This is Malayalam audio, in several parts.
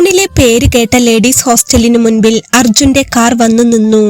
ടൗണിലെ പേര് കേട്ട ലേഡീസ് ഹോസ്റ്റലിനു മുൻപിൽ അർജുന്റെ കാർ വന്നു നിന്നു.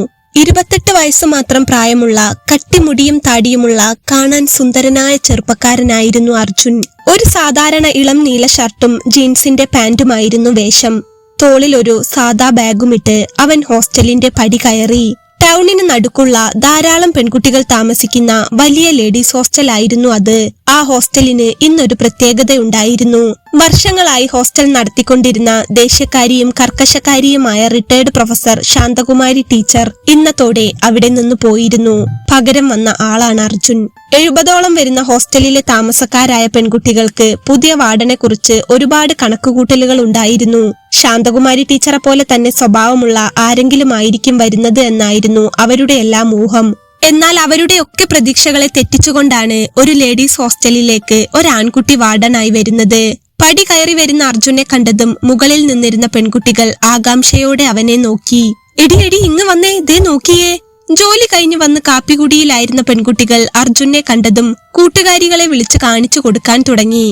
28 വയസ്സ് മാത്രം പ്രായമുള്ള, കട്ടിമുടിയും താടിയുമുള്ള, കാണാൻ സുന്ദരനായ ചെറുപ്പക്കാരനായിരുന്നു അർജുൻ. ഒരു സാധാരണ ഇളം നീല ഷർട്ടും ജീൻസിന്റെ പാന്റുമായിരുന്നു വേഷം. തോളിൽ ഒരു സാദാ ബാഗുമിട്ട് അവൻ ഹോസ്റ്റലിന്റെ പടി കയറി. ടൗണിന് നടുക്കുള്ള ധാരാളം പെൺകുട്ടികൾ താമസിക്കുന്ന വലിയ ലേഡീസ് ഹോസ്റ്റലായിരുന്നു അത്. ആ ഹോസ്റ്റലിന് ഇന്നൊരു പ്രത്യേകതയുണ്ടായിരുന്നു. വർഷങ്ങളായി ഹോസ്റ്റൽ നടത്തിക്കൊണ്ടിരുന്ന ദേശക്കാരിയും കർക്കശക്കാരിയുമായ റിട്ടയർഡ് പ്രൊഫസർ ശാന്തകുമാരി ടീച്ചർ ഇന്നത്തോടെ അവിടെ നിന്ന് പോയിരുന്നു. പകരം വന്ന ആളാണ് അർജുൻ. 70ഓളം വരുന്ന ഹോസ്റ്റലിലെ താമസക്കാരായ പെൺകുട്ടികൾക്ക് പുതിയ വാർഡനെ കുറിച്ച് ഒരുപാട് കണക്കുകൂട്ടലുകൾ ഉണ്ടായിരുന്നു. ശാന്തകുമാരി ടീച്ചറെ പോലെ തന്നെ സ്വഭാവമുള്ള ആരെങ്കിലും ആയിരിക്കും വരുന്നത് എന്നായിരുന്നു അവരുടെ എല്ലാ ഊഹം. എന്നാൽ അവരുടെ ഒക്കെ പ്രതീക്ഷകളെ തെറ്റിച്ചുകൊണ്ടാണ് ഒരു ലേഡീസ് ഹോസ്റ്റലിലേക്ക് ഒരാൺകുട്ടി വാർഡനായി വരുന്നത്. പടി കയറി വരുന്ന അർജുനെ കണ്ടതും മുകളിൽ നിന്നിരുന്ന പെൺകുട്ടികൾ ആകാംക്ഷയോടെ അവനെ നോക്കി. എടി ഇങ്ങ് വന്നേ, ദേ നോക്കിയേ. ജോലി കഴിഞ്ഞു വന്ന് കാപ്പികുടിയിലായിരുന്ന പെൺകുട്ടികൾ അർജുനെ കണ്ടതും കൂട്ടുകാരികളെ വിളിച്ച് കാണിച്ചു കൊടുക്കാൻ തുടങ്ങി.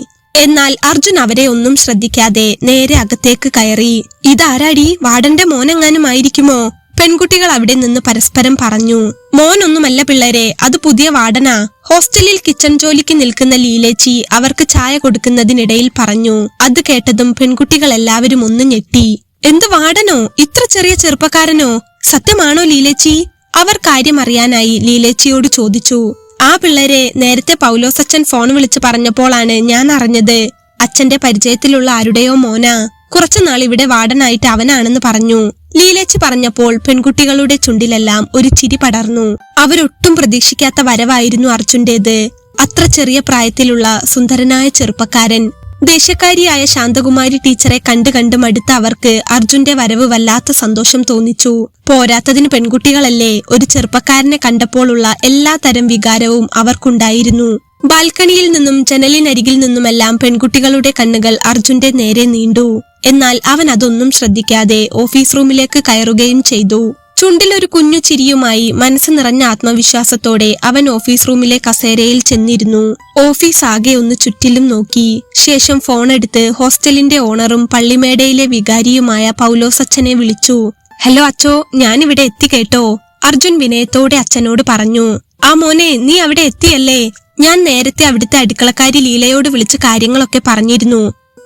എന്നാൽ അർജുൻ അവരെ ഒന്നും ശ്രദ്ധിക്കാതെ നേരെ അകത്തേക്ക് കയറി. ഇതാരാടി, വാർഡന്റെ മോനെങ്ങാനും ആയിരിക്കുമോ? പെൺകുട്ടികൾ അവിടെ നിന്ന് പരസ്പരം പറഞ്ഞു. മോനൊന്നുമല്ല പിള്ളേരെ, അത് പുതിയ വാർഡനാ. ഹോസ്റ്റലിൽ കിച്ചൺ ജോലിക്ക് നിൽക്കുന്ന ലീലേച്ചി അവർക്ക് ചായ കൊടുക്കുന്നതിനിടയിൽ പറഞ്ഞു. അത് കേട്ടതും പെൺകുട്ടികൾ എല്ലാവരും ഒന്ന് ഞെട്ടി. എന്ത് വാർഡനോ? ഇത്ര ചെറിയ ചെറുപ്പക്കാരനോ? സത്യമാണോ ലീലേച്ചി? അവർ കാര്യം അറിയാനായി ലീലേച്ചിയോട് ചോദിച്ചു. ആ പിള്ളേരെ നേരത്തെ പൗലോസച്ചൻ ഫോൺ വിളിച്ച് പറഞ്ഞപ്പോഴാണ് ഞാൻ അറിഞ്ഞത്. അച്ഛന്റെ പരിചയത്തിലുള്ള ആരുടെയോ മോനാ. കുറച്ചുനാൾ ഇവിടെ വാർഡനായിട്ട് അവനാണെന്ന് പറഞ്ഞു. ലീലേച്ചി പറഞ്ഞപ്പോൾ പെൺകുട്ടികളുടെ ചുണ്ടിലെല്ലാം ഒരു ചിരി പടർന്നു. അവരൊട്ടും പ്രതീക്ഷിക്കാത്ത വരവായിരുന്നു അർജുന്റേത്. അത്ര ചെറിയ പ്രായത്തിലുള്ള സുന്ദരനായ ചെറുപ്പക്കാരൻ. ദേശക്കാരിയായ ശാന്തകുമാരി ടീച്ചറെ കണ്ട് മടുത്ത അവർക്ക് അർജുന്റെ വരവ് വല്ലാത്ത സന്തോഷം തോന്നിച്ചു. പോരാത്തതിന് പെൺകുട്ടികളല്ലേ, ഒരു ചെറുപ്പക്കാരനെ കണ്ടപ്പോഴുള്ള എല്ലാ തരം വികാരവും അവർക്കുണ്ടായിരുന്നു. ബാൽക്കണിയിൽ നിന്നും ജനലിനരികിൽ നിന്നുമെല്ലാം പെൺകുട്ടികളുടെ കണ്ണുകൾ അർജുന്റെ നേരെ നീണ്ടു. എന്നാൽ അവൻ അതൊന്നും ശ്രദ്ധിക്കാതെ ഓഫീസ് റൂമിലേക്ക് കയറുകയും ചെയ്തു. ചുണ്ടിലൊരു കുഞ്ഞു ചിരിയുമായി മനസ്സ് നിറഞ്ഞ ആത്മവിശ്വാസത്തോടെ അവൻ ഓഫീസ് റൂമിലെ കസേരയിൽ ചെന്നിരുന്നു. ഓഫീസ് ആകെ ഒന്ന് ചുറ്റിലും നോക്കി. ശേഷം ഫോണെടുത്ത് ഹോസ്റ്റലിന്റെ ഓണറും പള്ളിമേടയിലെ വികാരിയുമായ പൗലോസച്ചനെ വിളിച്ചു. ഹലോ അച്ചോ, ഞാനിവിടെ എത്തി കേട്ടോ. അർജുൻ വിനയത്തോടെ അച്ഛനോട് പറഞ്ഞു. ആ മോനെ, നീ അവിടെ എത്തിയല്ലേ? ഞാൻ നേരത്തെ അവിടുത്തെ അടുക്കളക്കാരി ലീലയോട് വിളിച്ച് കാര്യങ്ങളൊക്കെ പറഞ്ഞിരുന്നു.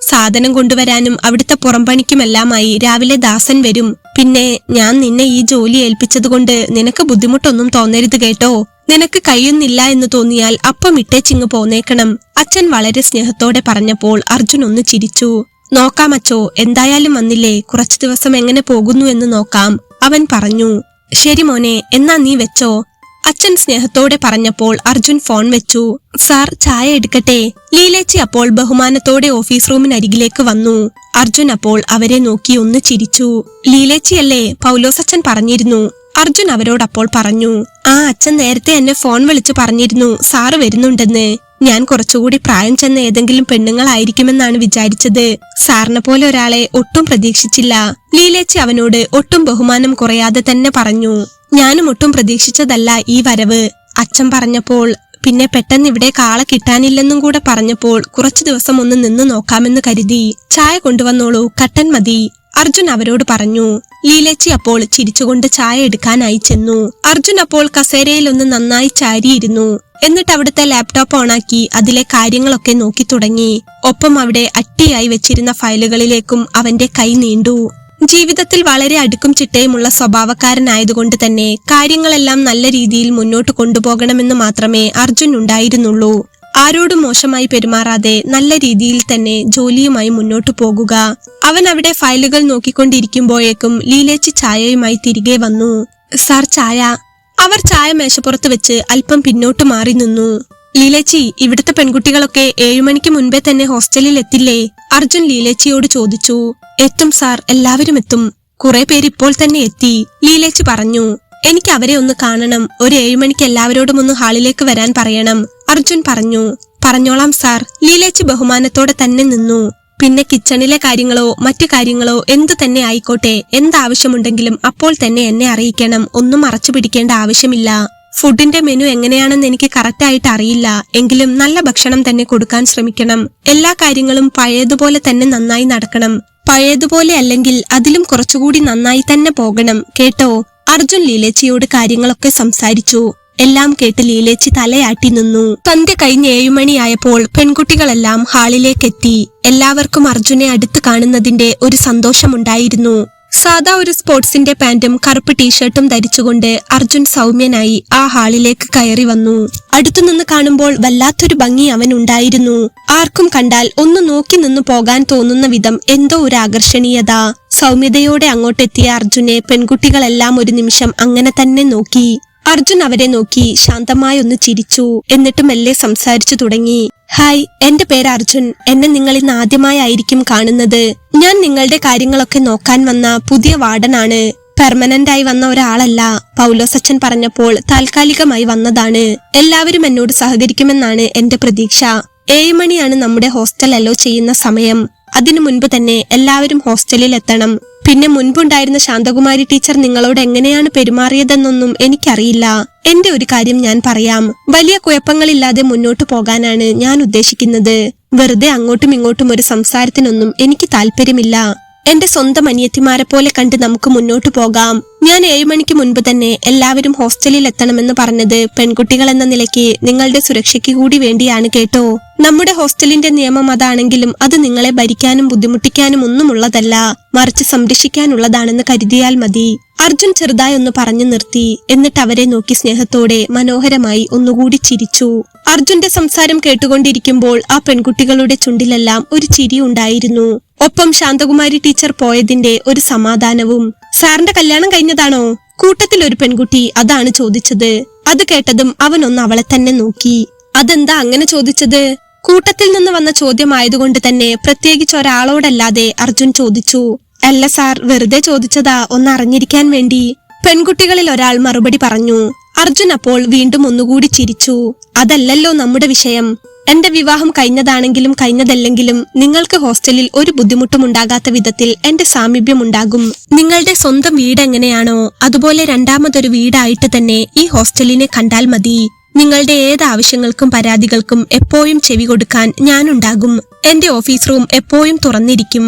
സാധനം കൊണ്ടുവരാനും അവിടുത്തെ പുറംപണിക്കുമെല്ലാമായി രാവിലെ ദാസൻ വരും. പിന്നെ ഞാൻ നിന്നെ ഈ ജോലി ഏൽപ്പിച്ചതുകൊണ്ട് നിനക്ക് ബുദ്ധിമുട്ടൊന്നും തോന്നരുത് കേട്ടോ. നിനക്ക് കഴിയുന്നില്ല എന്ന് തോന്നിയാൽ അപ്പം ഇട്ടേച്ചിങ്ങ് പോന്നേക്കണം. അച്ഛൻ വളരെ സ്നേഹത്തോടെ പറഞ്ഞപ്പോൾ അർജുൻ ഒന്ന് ചിരിച്ചു. നോക്കാം അച്ചോ, എന്തായാലും വന്നില്ലേ, കുറച്ചു ദിവസം എങ്ങനെ പോകുന്നു എന്ന് നോക്കാം, അവൻ പറഞ്ഞു. ശരി മോനെ, എന്നാ നീ വെച്ചോ, അച്ഛൻ സ്നേഹത്തോടെ പറഞ്ഞപ്പോൾ അർജുൻ ഫോൺ വെച്ചു. സാർ, ചായ എടുക്കട്ടെ? ലീലേച്ചി അപ്പോൾ ബഹുമാനത്തോടെ ഓഫീസ് റൂമിനരികിലേക്ക് വന്നു. അർജുൻ അപ്പോൾ അവരെ നോക്കി ഒന്ന് ചിരിച്ചു. ലീലേച്ചിയല്ലേ, പൗലോസച്ചൻ പറഞ്ഞിരുന്നു, അർജുൻ അവരോടപ്പോൾ പറഞ്ഞു. ആ, അച്ഛൻ നേരത്തെ എന്നെ ഫോൺ വിളിച്ചു പറഞ്ഞിരുന്നു സാറ് വരുന്നുണ്ടെന്ന്. ഞാൻ കുറച്ചുകൂടി പ്രായം ചെന്ന ഏതെങ്കിലും പെണ്ണുങ്ങളായിരിക്കുമെന്നാണ് വിചാരിച്ചത്. സാറിനെ പോലെ ഒരാളെ ഒട്ടും പ്രതീക്ഷിച്ചില്ല. ലീലേച്ചി അവനോട് ഒട്ടും ബഹുമാനം കുറയാതെ തന്നെ പറഞ്ഞു. ഞാനും ഒട്ടും പ്രതീക്ഷിച്ചതല്ല ഈ വരവ്. അച്ഛൻ പറഞ്ഞപ്പോൾ, പിന്നെ പെട്ടെന്ന് ഇവിടെ കാളെ കിട്ടാനില്ലെന്നും കൂടെ പറഞ്ഞപ്പോൾ കുറച്ചു ദിവസം ഒന്ന് നിന്ന് നോക്കാമെന്ന് കരുതി. ചായ കൊണ്ടുവന്നോളൂ, കട്ടൻ മതി, അർജുൻ അവരോട് പറഞ്ഞു. ലീലേച്ചി അപ്പോൾ ചിരിച്ചുകൊണ്ട് ചായ എടുക്കാനായി ചെന്നു. അർജുൻ അപ്പോൾ കസേരയിൽ ഒന്ന് നന്നായി ചാരിയിരുന്നു. എന്നിട്ട് അവിടുത്തെ ലാപ്ടോപ്പ് ഓണാക്കി അതിലെ കാര്യങ്ങളൊക്കെ നോക്കി തുടങ്ങി. ഒപ്പം അവിടെ അട്ടിയായി വെച്ചിരുന്ന ഫയലുകളിലേക്കും അവന്റെ കൈ നീണ്ടു. ജീവിതത്തിൽ വളരെ അടുക്കും ചിട്ടയുമുള്ള സ്വഭാവക്കാരനായതുകൊണ്ട് തന്നെ കാര്യങ്ങളെല്ലാം നല്ല രീതിയിൽ മുന്നോട്ട് കൊണ്ടുപോകണമെന്ന് മാത്രമേ അർജുൻ ഉണ്ടായിരുന്നുള്ളൂ. ആരോടും മോശമായി പെരുമാറാതെ നല്ല രീതിയിൽ തന്നെ ജോലിയുമായി മുന്നോട്ടു പോകുക. അവൻ അവിടെ ഫയലുകൾ നോക്കിക്കൊണ്ടിരിക്കുമ്പോഴേക്കും ലീലേച്ചി ചായയുമായി തിരികെ വന്നു. സാർ, ചായ. അവർ ചായ മേശപ്പുറത്ത് വെച്ച് അല്പം പിന്നോട്ട് മാറി നിന്നു. ലീലേച്ചി, ഇവിടുത്തെ പെൺകുട്ടികളൊക്കെ 7 മണിക്ക് മുൻപേ തന്നെ ഹോസ്റ്റലിൽ എത്തില്ലേ? അർജുൻ ലീലേച്ചിയോട് ചോദിച്ചു. എത്തും സാർ, എല്ലാവരും എത്തും. കുറെ പേര് ഇപ്പോൾ തന്നെ എത്തി, ലീലേച്ചി പറഞ്ഞു. എനിക്ക് അവരെ ഒന്ന് കാണണം. ഒരു 7 മണിക്ക് എല്ലാവരോടും ഒന്ന് ഹാളിലേക്ക് വരാൻ പറയണം, അർജുൻ പറഞ്ഞു. പറഞ്ഞോളാം സാർ, ലീലേച്ചി ബഹുമാനത്തോടെ തന്നെ നിന്നു. പിന്നെ കിച്ചണിലെ കാര്യങ്ങളോ മറ്റു കാര്യങ്ങളോ എന്തു തന്നെ ആയിക്കോട്ടെ, എന്താവശ്യമുണ്ടെങ്കിലും അപ്പോൾ തന്നെ എന്നെ അറിയിക്കണം. ഒന്നും മറച്ചു പിടിക്കേണ്ട ആവശ്യമില്ല. ഫുഡിന്റെ മെനു എങ്ങനെയാണെന്ന് എനിക്ക് കറക്റ്റായിട്ട് അറിയില്ല. എങ്കിലും നല്ല ഭക്ഷണം തന്നെ കൊടുക്കാൻ ശ്രമിക്കണം. എല്ലാ കാര്യങ്ങളും പഴയതുപോലെ തന്നെ നന്നായി നടക്കണം. പഴയതുപോലെ അല്ലെങ്കിൽ അതിലും കുറച്ചുകൂടി നന്നായി തന്നെ പോകണം കേട്ടോ. അർജുൻ ലീലേച്ചിയോട് കാര്യങ്ങളൊക്കെ സംസാരിച്ചു. എല്ലാം കേട്ട് ലീലേച്ചി തലയാട്ടി നിന്നു. സന്ധ്യ കഴിഞ്ഞ് 7 മണിയായപ്പോൾ പെൺകുട്ടികളെല്ലാം ഹാളിലേക്കെത്തി. എല്ലാവർക്കും അർജുനെ അടുത്ത് കാണുന്നതിന്റെ ഒരു സന്തോഷമുണ്ടായിരുന്നു. സാധാ ഒരു സ്പോർട്സിന്റെ പാന്റും കറുപ്പ് ടീഷർട്ടും ധരിച്ചുകൊണ്ട് അർജുൻ സൗമ്യനായി ആ ഹാളിലേക്ക് കയറി വന്നു. അടുത്തുനിന്ന് കാണുമ്പോൾ വല്ലാത്തൊരു ഭംഗി അവനുണ്ടായിരുന്നു. ആർക്കും കണ്ടാൽ ഒന്ന് നോക്കി നിന്ന് പോകാൻ തോന്നുന്ന വിധം എന്തോ ഒരു ആകർഷണീയത. സൗമ്യതയോടെ അങ്ങോട്ടെത്തിയ അർജുനെ പെൺകുട്ടികളെല്ലാം ഒരു നിമിഷം അങ്ങനെ തന്നെ നോക്കി. അർജുൻ അവരെ നോക്കി ശാന്തമായൊന്ന് ചിരിച്ചു. എന്നിട്ട് മെല്ലെ സംസാരിച്ചു തുടങ്ങി. ഹായ്, എന്റെ പേര് അർജുൻ. എന്നെ നിങ്ങൾ ഇന്ന് ആദ്യമായിരിക്കും കാണുന്നത്. ഞാൻ നിങ്ങളുടെ കാര്യങ്ങളൊക്കെ നോക്കാൻ വന്ന പുതിയ വാർഡനാണ്. പെർമനന്റ് ആയി വന്ന ഒരാളല്ല. പൗലോസ് അച്ഛൻ പറഞ്ഞപ്പോൾ താൽക്കാലികമായി വന്നതാണ്. എല്ലാവരും എന്നോട് സഹകരിക്കുമെന്നാണ് എന്റെ പ്രതീക്ഷ. 7 മണിയാണ് നമ്മുടെ ഹോസ്റ്റൽ അലോ ചെയ്യുന്ന സമയം. അതിനു മുൻപ് തന്നെ എല്ലാവരും ഹോസ്റ്റലിൽ എത്തണം. പിന്നെ മുൻപുണ്ടായിരുന്ന ശാന്തകുമാരി ടീച്ചർ നിങ്ങളോട് എങ്ങനെയാണ് പെരുമാറിയതെന്നൊന്നും എനിക്കറിയില്ല. എന്റെ ഒരു കാര്യം ഞാൻ പറയാം. വലിയ കുഴപ്പങ്ങളില്ലാതെ മുന്നോട്ടു പോകാനാണ് ഞാൻ ഉദ്ദേശിക്കുന്നത്. വെറുതെ അങ്ങോട്ടും ഇങ്ങോട്ടും ഒരു സംസാരത്തിനൊന്നും എനിക്ക് താല്പര്യമില്ല. എന്റെ സ്വന്തം അനിയത്തിമാരെ പോലെ കണ്ട് നമുക്ക് മുന്നോട്ടു പോകാം. ഞാൻ 7 മണിക്ക് മുൻപ് തന്നെ എല്ലാവരും ഹോസ്റ്റലിൽ എത്തണമെന്ന് പറഞ്ഞത് പെൺകുട്ടികൾ എന്ന നിലയ്ക്ക് നിങ്ങളുടെ സുരക്ഷയ്ക്ക് കൂടി വേണ്ടിയാണ് കേട്ടോ. നമ്മുടെ ഹോസ്റ്റലിന്റെ നിയമം അതാണെങ്കിലും അത് നിങ്ങളെ ഭരിക്കാനും ബുദ്ധിമുട്ടിക്കാനും ഒന്നുമുള്ളതല്ല, മറിച്ച് സംരക്ഷിക്കാനുള്ളതാണെന്ന് കരുതിയാൽ മതി. അർജുൻ ചെറുതായി ഒന്ന് പറഞ്ഞു നിർത്തി. എന്നിട്ട് അവരെ നോക്കി സ്നേഹത്തോടെ മനോഹരമായി ഒന്നുകൂടി ചിരിച്ചു. അർജുന്റെ സംസാരം കേട്ടുകൊണ്ടിരിക്കുമ്പോൾ ആ പെൺകുട്ടികളുടെ ചുണ്ടിലെല്ലാം ഒരു ചിരി ഉണ്ടായിരുന്നു. ഒപ്പം ശാന്തകുമാരി ടീച്ചർ പോയതിന്റെ ഒരു സമാധാനവും. സാറിന്റെ കല്യാണം കഴിഞ്ഞതാണോ? കൂട്ടത്തിൽ ഒരു പെൺകുട്ടി അതാണ് ചോദിച്ചത്. അത് കേട്ടതും അവനൊന്ന് അവളെ തന്നെ നോക്കി. അതെന്താ അങ്ങനെ ചോദിച്ചത്? കൂട്ടത്തിൽ നിന്ന് വന്ന ചോദ്യമായതുകൊണ്ട് തന്നെ പ്രത്യേകിച്ച് ഒരാളോടല്ലാതെ അർജുൻ ചോദിച്ചു. അല്ല സാർ, വെറുതെ ചോദിച്ചതാ, ഒന്ന് അറിഞ്ഞിരിക്കാൻ വേണ്ടി. പെൺകുട്ടികളിൽ ഒരാൾ മറുപടി പറഞ്ഞു. അർജുൻ അപ്പോൾ വീണ്ടും ഒന്നുകൂടി ചിരിച്ചു. അതല്ലല്ലോ നമ്മുടെ വിഷയം. എന്റെ വിവാഹം കഴിഞ്ഞതാണെങ്കിലും കഴിഞ്ഞതല്ലെങ്കിലും നിങ്ങൾക്ക് ഹോസ്റ്റലിൽ ഒരു ബുദ്ധിമുട്ടും ഉണ്ടാകാത്ത വിധത്തിൽ എന്റെ സാമീപ്യം ഉണ്ടാകും. നിങ്ങളുടെ സ്വന്തം വീട് എങ്ങനെയാണോ അതുപോലെ രണ്ടാമതൊരു വീടായിട്ട് തന്നെ ഈ ഹോസ്റ്റലിനെ കണ്ടാൽ മതി. നിങ്ങളുടെ ഏത് ആവശ്യങ്ങൾക്കും പരാതികൾക്കും എപ്പോഴും ചെവി കൊടുക്കാൻ ഞാനുണ്ടാകും. എന്റെ ഓഫീസ് റൂം എപ്പോഴും തുറന്നിരിക്കും.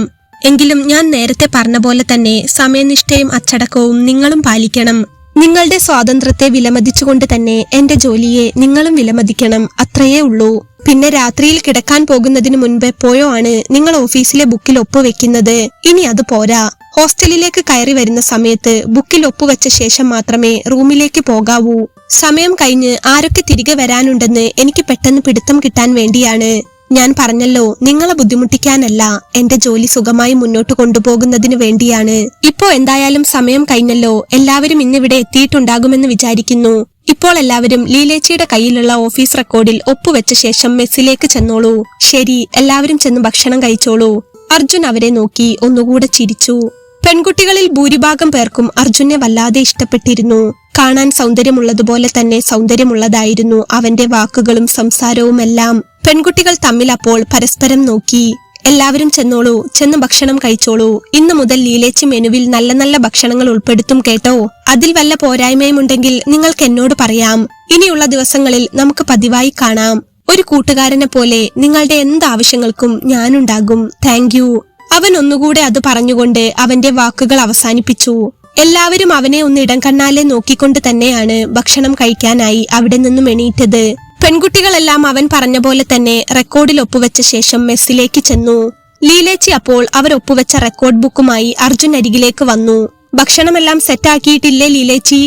എങ്കിലും ഞാൻ നേരത്തെ പറഞ്ഞ പോലെ തന്നെ സമയനിഷ്ഠയും അച്ചടക്കവും നിങ്ങളും പാലിക്കണം. നിങ്ങളുടെ സ്വാതന്ത്ര്യത്തെ വിലമതിച്ചുകൊണ്ട് തന്നെ എന്റെ ജോലിയെ നിങ്ങളും വിലമതിക്കണം. അത്രയേ ഉള്ളൂ. പിന്നെ രാത്രിയിൽ കിടക്കാൻ പോകുന്നതിന് മുൻപ് എപ്പോഴോ ആണ് നിങ്ങൾ ഓഫീസിലെ ബുക്കിൽ ഒപ്പുവെക്കുന്നത്. ഇനി അത് പോരാ. ഹോസ്റ്റലിലേക്ക് കയറി വരുന്ന സമയത്ത് ബുക്കിൽ ഒപ്പുവെച്ച ശേഷം മാത്രമേ റൂമിലേക്ക് പോകാവൂ. സമയം കഴിഞ്ഞ് ആരൊക്കെ തിരികെ വരാനുണ്ടെന്ന് എനിക്ക് പെട്ടെന്ന് പിടുത്തം കിട്ടാൻ വേണ്ടിയാണ്. ഞാൻ പറഞ്ഞല്ലോ, നിങ്ങളെ ബുദ്ധിമുട്ടിക്കാനല്ല, എന്റെ ജോലി സുഖമായി മുന്നോട്ട് കൊണ്ടുപോകുന്നതിന് വേണ്ടിയാണ്. ഇപ്പോ എന്തായാലും സമയം കഴിഞ്ഞല്ലോ. എല്ലാവരും ഇന്നിവിടെ എത്തിയിട്ടുണ്ടാകുമെന്ന് വിചാരിക്കുന്നു. ഇപ്പോൾ എല്ലാവരും ലീലേച്ചിയുടെ കയ്യിലുള്ള ഓഫീസ് റെക്കോർഡിൽ ഒപ്പുവെച്ച ശേഷം മെസ്സിലേക്ക് ചെന്നോളൂ. ശരി, എല്ലാവരും ചെന്ന് ഭക്ഷണം കഴിച്ചോളൂ. അർജുൻ അവരെ നോക്കി ഒന്നുകൂടെ ചിരിച്ചു. പെൺകുട്ടികളിൽ ഭൂരിഭാഗം പേർക്കും അർജുനെ വല്ലാതെ ഇഷ്ടപ്പെട്ടിരുന്നു. കാണാൻ സൗന്ദര്യമുള്ളതുപോലെ തന്നെ സൗന്ദര്യമുള്ളതായിരുന്നു അവന്റെ വാക്കുകളും സംസാരവും എല്ലാം. പെൺകുട്ടികൾ തമ്മിൽ അപ്പോൾ പരസ്പരം നോക്കി. എല്ലാവരും ചെന്നോളൂ, ചെന്ന് ഭക്ഷണം കഴിച്ചോളൂ. ഇന്നു മുതൽ ലീലേച്ചി മെനുവിൽ നല്ല നല്ല ഭക്ഷണങ്ങൾ ഉൾപ്പെടുത്തും കേട്ടോ. അതിൽ വല്ല പോരായ്മയുമുണ്ടെങ്കിൽ നിങ്ങൾക്ക് എന്നോട് പറയാം. ഇനിയുള്ള ദിവസങ്ങളിൽ നമുക്ക് പതിവായി കാണാം. ഒരു കൂട്ടുകാരനെ പോലെ നിങ്ങളുടെ എന്താവശ്യങ്ങൾക്കും ഞാനുണ്ടാകും. Thank you. അവൻ ഒന്നുകൂടെ അത് പറഞ്ഞുകൊണ്ട് അവന്റെ വാക്കുകൾ അവസാനിപ്പിച്ചു. എല്ലാവരും അവനെ ഒന്ന് ഇടം കണ്ണാലെ നോക്കിക്കൊണ്ട് തന്നെയാണ് ഭക്ഷണം കഴിക്കാനായി അവിടെ നിന്നും എണീറ്റത്. പെൺകുട്ടികളെല്ലാം അവൻ പറഞ്ഞ പോലെ തന്നെ റെക്കോർഡിൽ ഒപ്പുവെച്ച ശേഷം മെസ്സിലേക്ക് ചെന്നു. ലീലേച്ചി അപ്പോൾ അവർ ഒപ്പുവെച്ച റെക്കോർഡ് ബുക്കുമായി അർജുൻ അരികിലേക്ക് വന്നു. ഭക്ഷണമെല്ലാം സെറ്റാക്കിയിട്ടില്ലേ ലീലേച്ചി?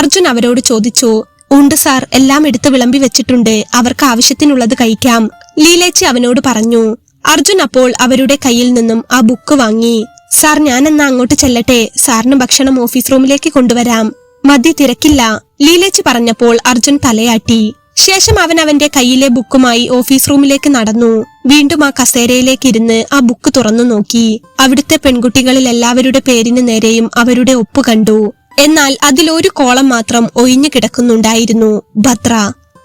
അർജുൻ അവരോട് ചോദിച്ചു. ഉണ്ട് സാർ, എല്ലാം എടുത്ത് വിളമ്പി വെച്ചിട്ടുണ്ട്. അവർക്ക് ആവശ്യത്തിനുള്ളത് കഴിക്കാം, ലീലേച്ചി അവനോട് പറഞ്ഞു. അർജുൻ അപ്പോൾ അവരുടെ കയ്യിൽ നിന്നും ആ ബുക്ക് വാങ്ങി. സാർ, ഞാനെന്നാ അങ്ങോട്ട് ചെല്ലട്ടെ. സാറിന് ഭക്ഷണം ഓഫീസ് റൂമിലേക്ക് കൊണ്ടുവരാം. മതി, തിരക്കില്ല, ലീലേച്ചി പറഞ്ഞപ്പോൾ അർജുൻ തലയാട്ടി. ശേഷം അവൻ അവന്റെ കയ്യിലെ ബുക്കുമായി ഓഫീസ് റൂമിലേക്ക് നടന്നു. വീണ്ടും ആ കസേരയിലേക്ക് ഇരുന്ന് ആ ബുക്ക് തുറന്നു നോക്കി. അവിടുത്തെ പെൺകുട്ടികളിൽ എല്ലാവരുടെ പേരിന് നേരെയും അവരുടെ ഒപ്പ് കണ്ടു. എന്നാൽ അതിലൊരു കോളം മാത്രം ഒഴിഞ്ഞു കിടക്കുന്നുണ്ടായിരുന്നു. ഭദ്ര.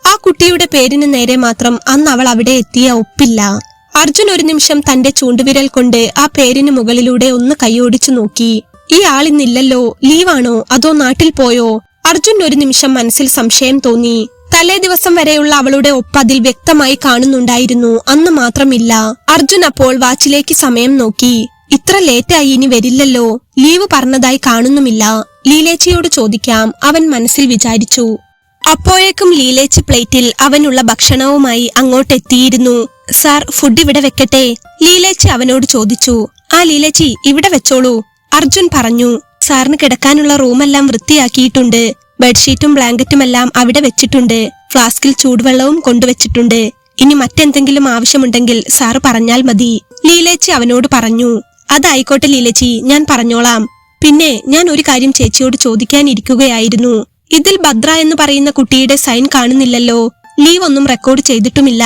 ആ കുട്ടിയുടെ പേരിന് നേരെ മാത്രം അന്ന് അവൾ അവിടെ എത്തിയ ഒപ്പില്ല. അർജുൻ ഒരു നിമിഷം തന്റെ ചൂണ്ടുവിരൽ കൊണ്ട് ആ പേരിന് മുകളിലൂടെ ഒന്ന് കൈയോടിച്ചു നോക്കി. ഈ ആളിന്നില്ലല്ലോ. ലീവാണോ അതോ നാട്ടിൽ പോയോ? അർജുൻ ഒരു നിമിഷം മനസ്സിൽ സംശയം തോന്നി. തലേ ദിവസം വരെയുള്ള അവളുടെ ഒപ്പ് അതിൽ വ്യക്തമായി കാണുന്നുണ്ടായിരുന്നു. അന്ന് മാത്രമില്ല. അർജുൻ അപ്പോൾ വാച്ചിലേക്ക് സമയം നോക്കി. ഇത്ര ലേറ്റായി ഇനി വരില്ലല്ലോ, ലീവ് പറഞ്ഞതായി കാണുന്നുമില്ല. ലീലേച്ചിയോട് ചോദിക്കാം, അവൻ മനസ്സിൽ വിചാരിച്ചു. അപ്പോഴേക്കും ലീലേച്ചി പ്ലേറ്റിൽ അവനുള്ള ഭക്ഷണവുമായി അങ്ങോട്ടെത്തിയിരുന്നു. സാർ, ഫുഡ് ഇവിടെ വെക്കട്ടെ? ലീലേച്ചി അവനോട് ചോദിച്ചു. ആ ലീലേച്ചി, ഇവിടെ വെച്ചോളൂ, അർജുൻ പറഞ്ഞു. സാറിന് കിടക്കാനുള്ള റൂമെല്ലാം വൃത്തിയാക്കിയിട്ടുണ്ട്. ബെഡ്ഷീറ്റും ബ്ലാങ്കറ്റുമെല്ലാം അവിടെ വെച്ചിട്ടുണ്ട്. ഫ്ലാസ്കിൽ ചൂടുവെള്ളവും കൊണ്ടുവച്ചിട്ടുണ്ട്. ഇനി മറ്റെന്തെങ്കിലും ആവശ്യമുണ്ടെങ്കിൽ സാറ് പറഞ്ഞാൽ മതി, ലീലേച്ചി അവനോട് പറഞ്ഞു. അതായിക്കോട്ടെ ലീലേച്ചി, ഞാൻ പറഞ്ഞോളാം. പിന്നെ ഞാൻ ഒരു കാര്യം ചേച്ചിയോട് ചോദിക്കാനിരിക്കുകയായിരുന്നു. ഇതിൽ ഭദ്ര എന്ന് പറയുന്ന കുട്ടിയുടെ സൈൻ കാണുന്നില്ലല്ലോ. ലീവ് ഒന്നും റെക്കോർഡ് ചെയ്തിട്ടുമില്ല.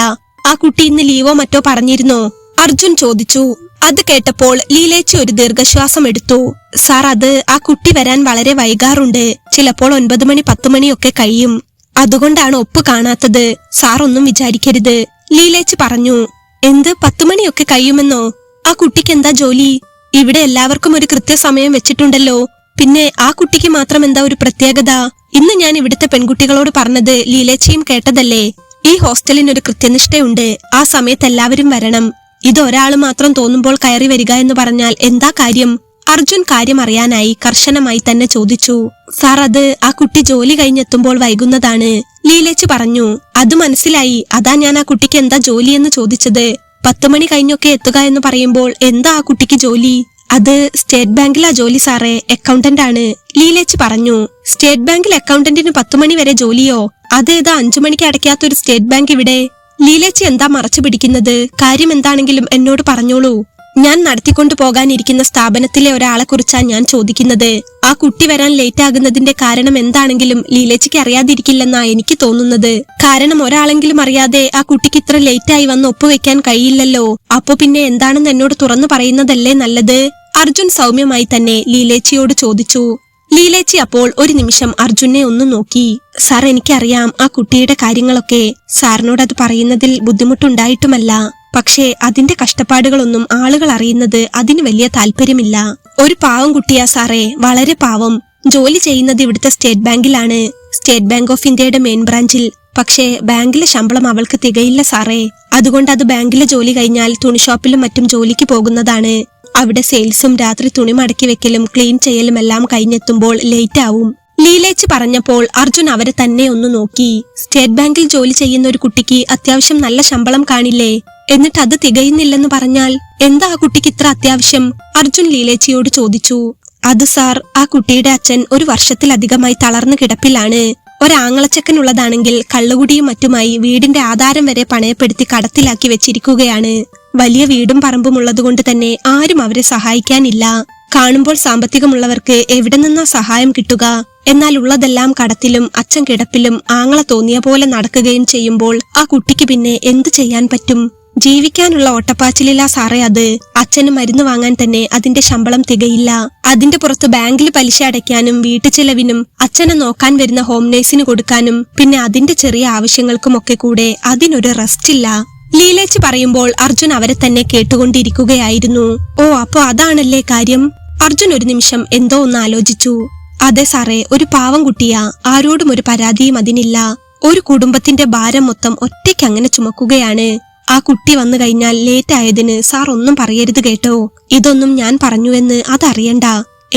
ആ കുട്ടി ഇന്ന് ലീവോ മറ്റോ പറഞ്ഞിരുന്നോ? അർജുൻ ചോദിച്ചു. അത് കേട്ടപ്പോൾ ലീലേച്ചി ഒരു ദീർഘശ്വാസം എടുത്തു. സാർ, അത് ആ കുട്ടി വരാൻ വളരെ വൈകാറുണ്ട്. ചിലപ്പോൾ 9 മണി 10 മണിയൊക്കെ കഴിയും. അതുകൊണ്ടാണ് ഒപ്പ് കാണാത്തത്. സാർ ഒന്നും വിചാരിക്കരുത്, ലീലേച്ചി പറഞ്ഞു. എന്ത് 10 മണിയൊക്കെ കഴിയുമെന്നോ? ആ കുട്ടിക്ക് എന്താ ജോലി? ഇവിടെ എല്ലാവർക്കും ഒരു കൃത്യസമയം വെച്ചിട്ടുണ്ടല്ലോ. പിന്നെ ആ കുട്ടിക്ക് മാത്രം എന്താ ഒരു പ്രത്യേകത? ഇന്ന് ഞാൻ ഇവിടുത്തെ പെൺകുട്ടികളോട് പറഞ്ഞത് ലീലേച്ചിയും കേട്ടതല്ലേ? ഈ ഹോസ്റ്റലിനൊരു കൃത്യനിഷ്ഠയുണ്ട്. ആ സമയത്ത് എല്ലാവരും വരണം. ഇത് ഒരാൾ മാത്രം തോന്നുമ്പോൾ കയറി വരിക എന്ന് പറഞ്ഞാൽ എന്താ കാര്യം? അർജുൻ കാര്യം അറിയാനായി കർശനമായി തന്നെ ചോദിച്ചു. സാർ, അത് ആ കുട്ടി ജോലി കഴിഞ്ഞെത്തുമ്പോൾ വൈകുന്നതാണ്, ലീലേച്ചി പറഞ്ഞു. അത് മനസ്സിലായി. അതാ ഞാൻ ആ കുട്ടിക്ക് എന്താ ജോലി എന്ന് ചോദിച്ചത്. 10 മണി കഴിഞ്ഞൊക്കെ എത്തുക എന്ന് പറയുമ്പോൾ എന്താ ആ കുട്ടിക്ക് ജോലി? അത് സ്റ്റേറ്റ് ബാങ്കിലാ ജോലി സാറേ, അക്കൗണ്ടന്റ് ആണ്, ലീലേച്ചി പറഞ്ഞു. സ്റ്റേറ്റ് ബാങ്കിൽ അക്കൗണ്ടന്റിന് 10 മണി വരെ ജോലിയോ? അതേതാ 5 മണിക്ക് അടയ്ക്കാത്തൊരു സ്റ്റേറ്റ് ബാങ്ക് ഇവിടെ? ലീലേച്ചി എന്താ മറച്ചു പിടിക്കുന്നത്? കാര്യം എന്താണെങ്കിലും എന്നോട് പറഞ്ഞോളൂ. ഞാൻ നടത്തിക്കൊണ്ടു പോകാനിരിക്കുന്ന സ്ഥാപനത്തിലെ ഒരാളെ കുറിച്ചാ ഞാൻ ചോദിക്കുന്നത്. ആ കുട്ടി വരാൻ ലേറ്റ് ആകുന്നതിന്റെ കാരണം എന്താണെങ്കിലും ലീലേച്ചിക്ക് അറിയാതിരിക്കില്ലെന്നാ എനിക്ക് തോന്നുന്നത്. കാരണം ഒരാളെങ്കിലും അറിയാതെ ആ കുട്ടിക്ക് ഇത്ര ലേറ്റായി വന്ന് ഒപ്പുവെക്കാൻ കഴിയില്ലല്ലോ. അപ്പൊ പിന്നെ എന്താണെന്ന് എന്നോട് തുറന്നു പറയുന്നതല്ലേ നല്ലത്? അർജുൻ സൗമ്യമായി തന്നെ ലീലേച്ചിയോട് ചോദിച്ചു. ലീലേച്ചി അപ്പോൾ ഒരു നിമിഷം അർജുനെ ഒന്ന് നോക്കി. സാർ, എനിക്കറിയാം ആ കുട്ടിയുടെ കാര്യങ്ങളൊക്കെ. സാറിനോട് അത് പറയുന്നതിൽ ബുദ്ധിമുട്ടുണ്ടായിട്ടുമല്ല. പക്ഷേ അതിന്റെ കഷ്ടപ്പാടുകളൊന്നും ആളുകൾ അറിയുന്നത് അതിന് വലിയ താല്പര്യമില്ല. ഒരു പാവം കുട്ടിയാ സാറേ, വളരെ പാവം. ജോലി ചെയ്യുന്നത് ഇവിടുത്തെ സ്റ്റേറ്റ് ബാങ്കിലാണ്, സ്റ്റേറ്റ് ബാങ്ക് ഓഫ് ഇന്ത്യയുടെ മെയിൻ ബ്രാഞ്ചിൽ. പക്ഷേ ബാങ്കിലെ ശമ്പളം അവൾക്ക് തികയില്ല സാറേ. അതുകൊണ്ട് അത് ബാങ്കിലെ ജോലി കഴിഞ്ഞാൽ തുണിഷോപ്പിലും മറ്റും ജോലിക്ക് പോകുന്നതാണ്. അവിടെ സെയിൽസും രാത്രി തുണി മടക്കി വെക്കലും ക്ലീൻ ചെയ്യലും എല്ലാം കഴിഞ്ഞെത്തുമ്പോൾ ലേറ്റ് ആവും, ലീലേച്ചി പറഞ്ഞപ്പോൾ അർജുൻ അവരെ തന്നെ ഒന്ന് നോക്കി. സ്റ്റേറ്റ് ബാങ്കിൽ ജോലി ചെയ്യുന്ന ഒരു കുട്ടിക്ക് അത്യാവശ്യം നല്ല ശമ്പളം കാണില്ലേ? എന്നിട്ട് അത് തികയുന്നില്ലെന്ന് പറഞ്ഞാൽ എന്താ ആ കുട്ടിക്ക് ഇത്ര അത്യാവശ്യം? അർജുൻ ലീലേച്ചിയോട് ചോദിച്ചു. അത് സാർ, ആ കുട്ടിയുടെ അച്ഛൻ ഒരു വർഷത്തിലധികമായി തളർന്നു കിടപ്പിലാണ്. ഒരാങ്ങളച്ചക്കനുള്ളതാണെങ്കിൽ കള്ളുകുടിയും മറ്റുമായി വീടിന്റെ ആധാരം വരെ പണയപ്പെടുത്തി കടത്തിലാക്കി വെച്ചിരിക്കുകയാണ്. വലിയ വീടും പറമ്പും ഉള്ളതുകൊണ്ട് തന്നെ ആരും അവരെ സഹായിക്കാനില്ല. കാണുമ്പോൾ സാമ്പത്തികമുള്ളവർക്ക് എവിടെ നിന്നാ സഹായം കിട്ടുക? എന്നാൽ ഉള്ളതെല്ലാം കടത്തിലും അച്ഛൻ കിടപ്പിലും ആങ്ങള തോന്നിയ പോലെ നടക്കുകയും ചെയ്യുമ്പോൾ ആ കുട്ടിക്ക് പിന്നെ എന്തു ചെയ്യാൻ പറ്റും? ജീവിക്കാനുള്ള ഓട്ടപ്പാച്ചിലില്ല സാറേ അത്. അച്ഛന് മരുന്ന് വാങ്ങാൻ തന്നെ അതിന്റെ ശമ്പളം തികയില്ല. അതിന്റെ പുറത്ത് ബാങ്കിൽ പലിശ അടയ്ക്കാനും വീട്ടുചെലവിനും അച്ഛനെ നോക്കാൻ വരുന്ന ഹോം നേഴ്സിന് കൊടുക്കാനും പിന്നെ അതിന്റെ ചെറിയ ആവശ്യങ്ങൾക്കുമൊക്കെ കൂടെ അതിനൊരു റെസ്റ്റ് ഇല്ല, ലീലേച്ചി പറയുമ്പോൾ അർജുൻ അവരെ തന്നെ കേട്ടുകൊണ്ടിരിക്കുകയായിരുന്നു. ഓ, അപ്പോ അതാണല്ലേ കാര്യം? അർജുൻ ഒരു നിമിഷം എന്തോ ഒന്ന് ആലോചിച്ചു. അതെ സാറേ, ഒരു പാവം കുട്ടിയാ. ആരോടും ഒരു പരാതിയും അതിനില്ല. ഒരു കുടുംബത്തിന്റെ ഭാരം മൊത്തം ഒറ്റയ്ക്ക് അങ്ങനെ ചുമക്കുകയാണ്. ആ കുട്ടി വന്നു കഴിഞ്ഞാൽ ലേറ്റ് ആയതിന് സാർ ഒന്നും പറയരുത് കേട്ടോ. ഇതൊന്നും ഞാൻ പറഞ്ഞുവെന്ന് അതറിയണ്ട.